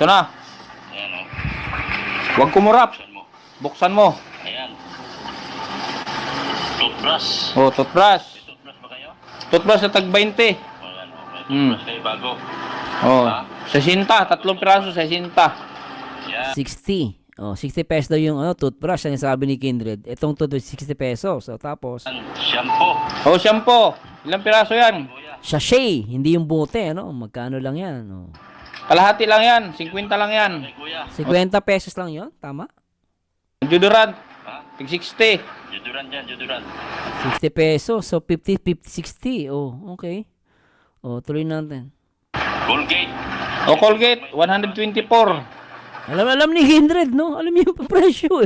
Ito na. Ayan, oh. Huwag kumurap. Buksan mo. Buksan mo. Ayan. Toothbrush. Oh, toothbrush. May toothbrush ba kayo? Toothbrush na tag 20. Ayan, oh. May toothbrush kayo bago. Oh, Ha? 60. 3 piraso, 60. Yan. 60. Oh, 60 pesos daw yung toothbrush. Ang sabi ni Kindred. Itong toothbrush, 60 pesos. So, tapos, Shampoo. Oh, shampoo. Ilang piraso yan? sachet. Hindi yung bote, Magkano lang yan, Kalahati lang yan. 50 lang yan. Ay, kuya. 50 pesos lang yon, tama? Deodorant. Ha? Tig 60. Deodorant yan, deodorant. 60 pesos. So, 50, 60. Oh, okay. Oh, tuloy natin. Colgate. O Colgate, 124. Alam ni Kindred, no? Alam niyo yung presyo,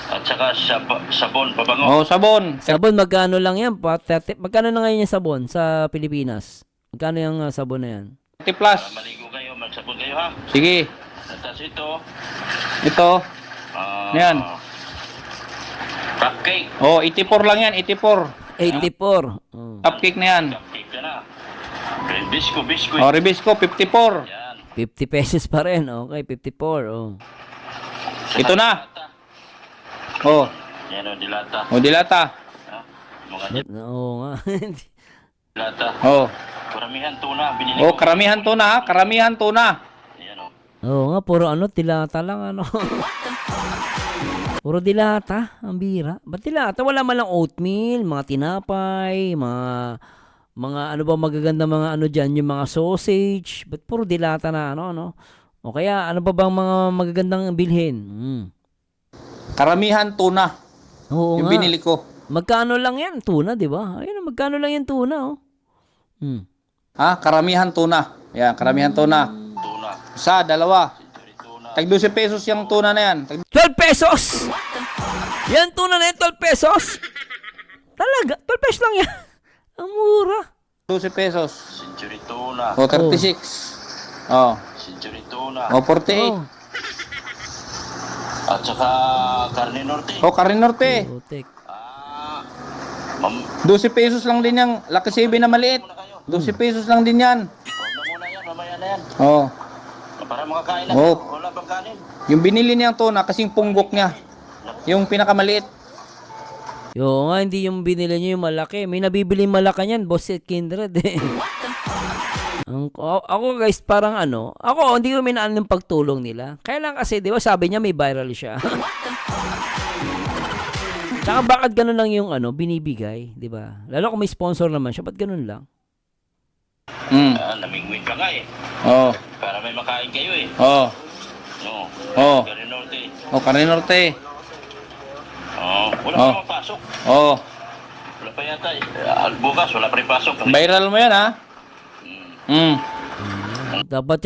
At saka sabon, pabango. O sabon. Sabon, magkano lang yan? Magkano na ngayon yung sabon sa Pilipinas? Magkano yung sabon na yan? 30 plus. Maligo kayo, magsabon kayo ha. Sige. At tapos ito, Ito. Yan. cupcake. O, 84 lang yan. 84. 84. Oh. Cupcake na yan. Cupcake ka na. Bisco. O, Ribisco, 54. Yan. 50 pesos pa rin. Okay, 54. Oh. Ito na. O, Yan o, dilata. o dilata. Ha? Mga Oo nga. dilata. O, Karamihan tuna, binili o ko. karamihan tuna ha, karamihan tuna. Yan o. Oo nga, puro tilata lang Puro dilata, ang bira. Ba't dilata? Wala man lang oatmeal, mga tinapay, mga ano ba magaganda mga dyan, yung mga sausage. Ba't puro dilata na no? O kaya, ano ba bang mga magagandang bilhin? Karamihan tuna. Oo Yung nga. binili ko. Magkano lang yan, tuna, di ba? Ayun, magkano lang yan, tuna, oh. Ha, karamihan tuna. Yan, karamihan tuna. Tuna. Isa, dalawa. Century tuna. Tag 12 pesos yung tuna na yan. 12 pesos! Yan, tuna na yan, 12 pesos! Talaga, 12 pesos lang yan. Ang mura. 12 pesos. Century tuna. O, 36. O, Century tuna. o 48. Oh, At saka Carne Norte. O, Carne Norte. putik. Ah, ma'am, 12 pesos lang din yung Lucky 7 na maliit. 12 pesos lang din yan. huwag na muna yan, mamaya na yan. O, Para makakain lang. Oh. Wala bang kanin? yung binili niyang tuna kasing punggok niya. Yung pinakamaliit. Yo nga, hindi yung binili niyo yung malaki. May nabibili malaki niyan, Boss at Kindred eh. Ako guys, parang ako hindi ko minaan yung pagtulong nila. Kaya lang kasi, di ba sabi niya may viral siya. Tsaka bakit ganun lang yung binibigay, di ba? Lalo kung may sponsor naman siya, ba't ganun lang? Namingwin ka nga eh. O, Para may makain kayo eh. o, No. Oh. Carne Norte. o, Carne Norte. Wala Oh. pa mapasok. O, Wala pa yata eh. Bukas, wala pa rin pasok. viral mo yan ha. Dapat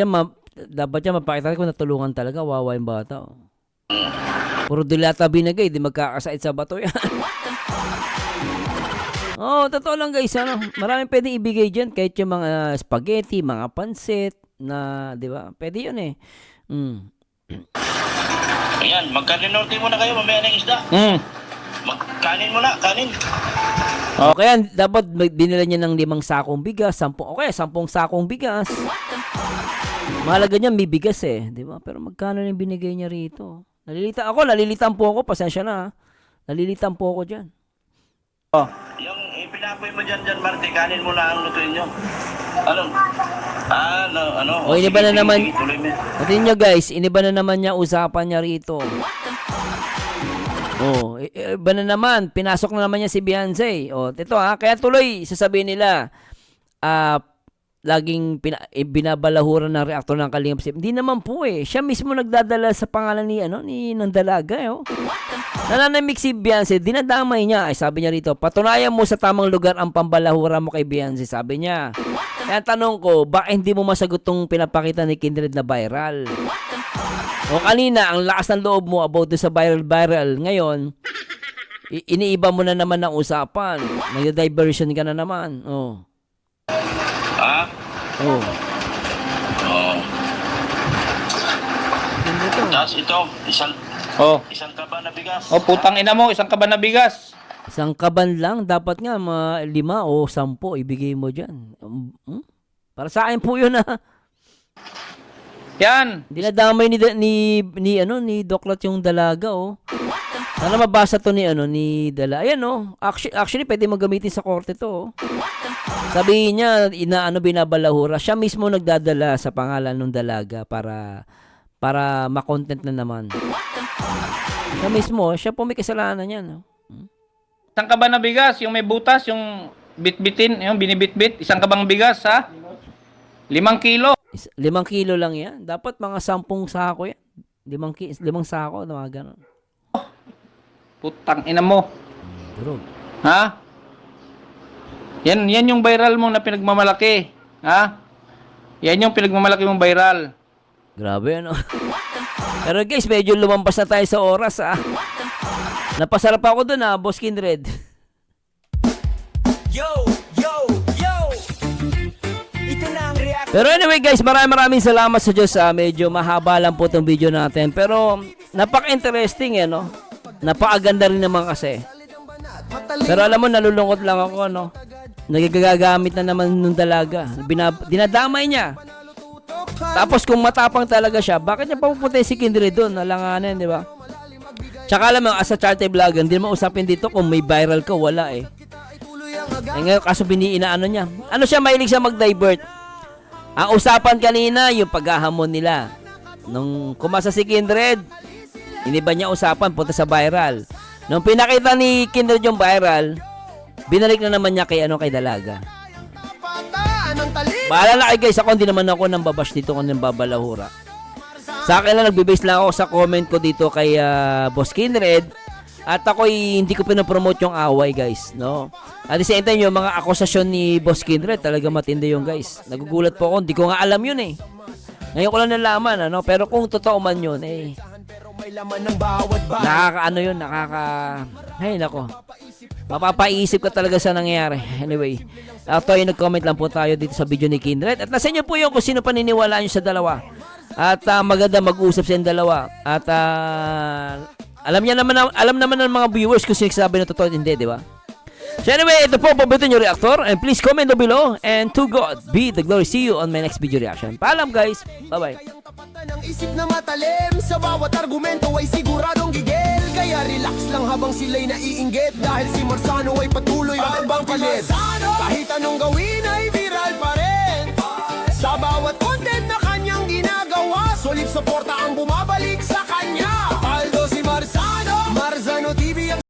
yan mapakita ko natulungan talaga, wawa yung bata. Oh. Puro dilata binagay, di magkakasait sa bato yan. Totoo lang guys, maraming pwedeng ibigay dyan, kahit yung mga spaghetti, mga pansit, na, di ba? Pwede yun eh. Ayan, mag-Carne Norte muna kayo, mamaya ng isda. Magkanin muna, kanin. Kaya dapat binila niya ng 5 sakong bigas, 10 sakong bigas. Mahalaga niya may bigas eh, di ba? Pero magkano yung binigay niya rito? Nalilitan po ako, pasensya na. Nalilitan po ako dyan. Yung ipinapoy mo dyan, Marte, kanin mo na ang lutuin nyo. O, iniba na naman. Sige, tuloy mo. Pati nyo guys, iniba na naman niya usapan niya rito. Iba na naman. Pinasok na naman niya si Beyonce. Ito kaya tuloy, sasabihin nila, laging binabalahuran ng reaktor ng Kalingap. Hindi naman po eh. Siya mismo nagdadala sa pangalan ni ng dalaga. Nananamik si Beyonce, dinadamay niya. Ay, sabi niya rito, patunayan mo sa tamang lugar ang pambalahura mo kay Beyonce, sabi niya. Kaya tanong ko, bakit hindi mo masagot tong pinapakita ni Kindred na viral? Kanina, ang lakas ng loob mo about sa viral. Ngayon, iniiba mo na naman ng usapan. Nag-diversion ka na naman. Ha? Tapos ito, isang kaba na bigas. Putang ina mo, isang kaban na bigas. Isang kaban lang, dapat nga 5 o 10 ibigay mo dyan. Para sa akin po yun Yan. Dinadamay ni Doklat yung dalaga Sana mabasa to ni Dala. Ayan actually pwede mo gamitin sa korte to. Sabihin niya binabalahura. Siya mismo nagdadala sa pangalan ng dalaga para ma-content na naman. Siya mismo, siya po may kasalanan yan. Isang kaban na bigas, yung may butas, yung bitbitin, yung binibitbit, isang kabang bigas ha. 5 kilo. 5 kilo lang yan. Dapat mga 10 sako yan. 5 sako, mga ganun. Putang ina mo. Durog. Ha? Yan yung viral mo na pinagmamalaki. Ha? Yan yung pinagmamalaki mong viral. Grabe Pero guys, medyo lumampas na tayo sa oras Napasarap ako dun Boss Kindred. Yo! Ito na ang reaction. Pero anyway guys, maraming salamat sa Diyos medyo mahaba lang po itong video natin. Pero napaka-interesting Napakaganda rin naman kasi. Pero alam mo, nalulungkot lang ako nagagagamit na naman nung dalaga. Dinadamay niya. Tapos kung matapang talaga siya, bakit niya papupunta si Kindred doon? Alanganin, di ba? Tsaka alam mo, as a charity vlogger, hindi mo usapin dito kung may viral ka, wala eh. Ngayon, kaso inaano niya. Ano siya, mahilig siya mag-divert. Ang usapan kanina, yung paghahamon nila. Nung kumasa si Kindred, iniba niya usapan, punta sa viral. Nung pinakita ni Kindred yung viral, binalik na naman niya kay dalaga. Bahala na kayo guys, ako hindi naman ako nang babash dito kung nang babalahura. Sa akin lang, nagbe-base lang ako sa comment ko dito kay Boss Kindred. At ako hindi ko pinapromote yung away guys, no? At the same time, yung mga akusasyon ni Boss Kindred, talaga matindi yung guys. Nagugulat po ako, hindi ko nga alam yun eh. Ngayon ko lang nalaman, ano? Pero kung totoo man yun, eh, ay nako. Mapapaisip ka talaga sa nangyayari. Anyway, ito yung nag-comment lang po tayo dito sa video ni Kindred. At nasa inyo po yung kung sino paniniwalaan nyo sa dalawa. At maganda mag-usap sa dalawa. At alam naman ng mga viewers kung sinasabi na totoo hindi, di ba? So anyway, ito po paborito nyo reactor. And please comment down below. And to God be the glory. See you on my next video reaction. Paalam guys. Bye-bye. Ng isip na matalim, sa bawat argumento ay siguradong gigil. Kaya relax lang habang sila'y naiinggit, dahil si Marzano ay patuloy habang palit. Kahit anong gawin ay viral pa rin. Sa bawat content na kanyang ginagawa, solid suporta ang bumabalik.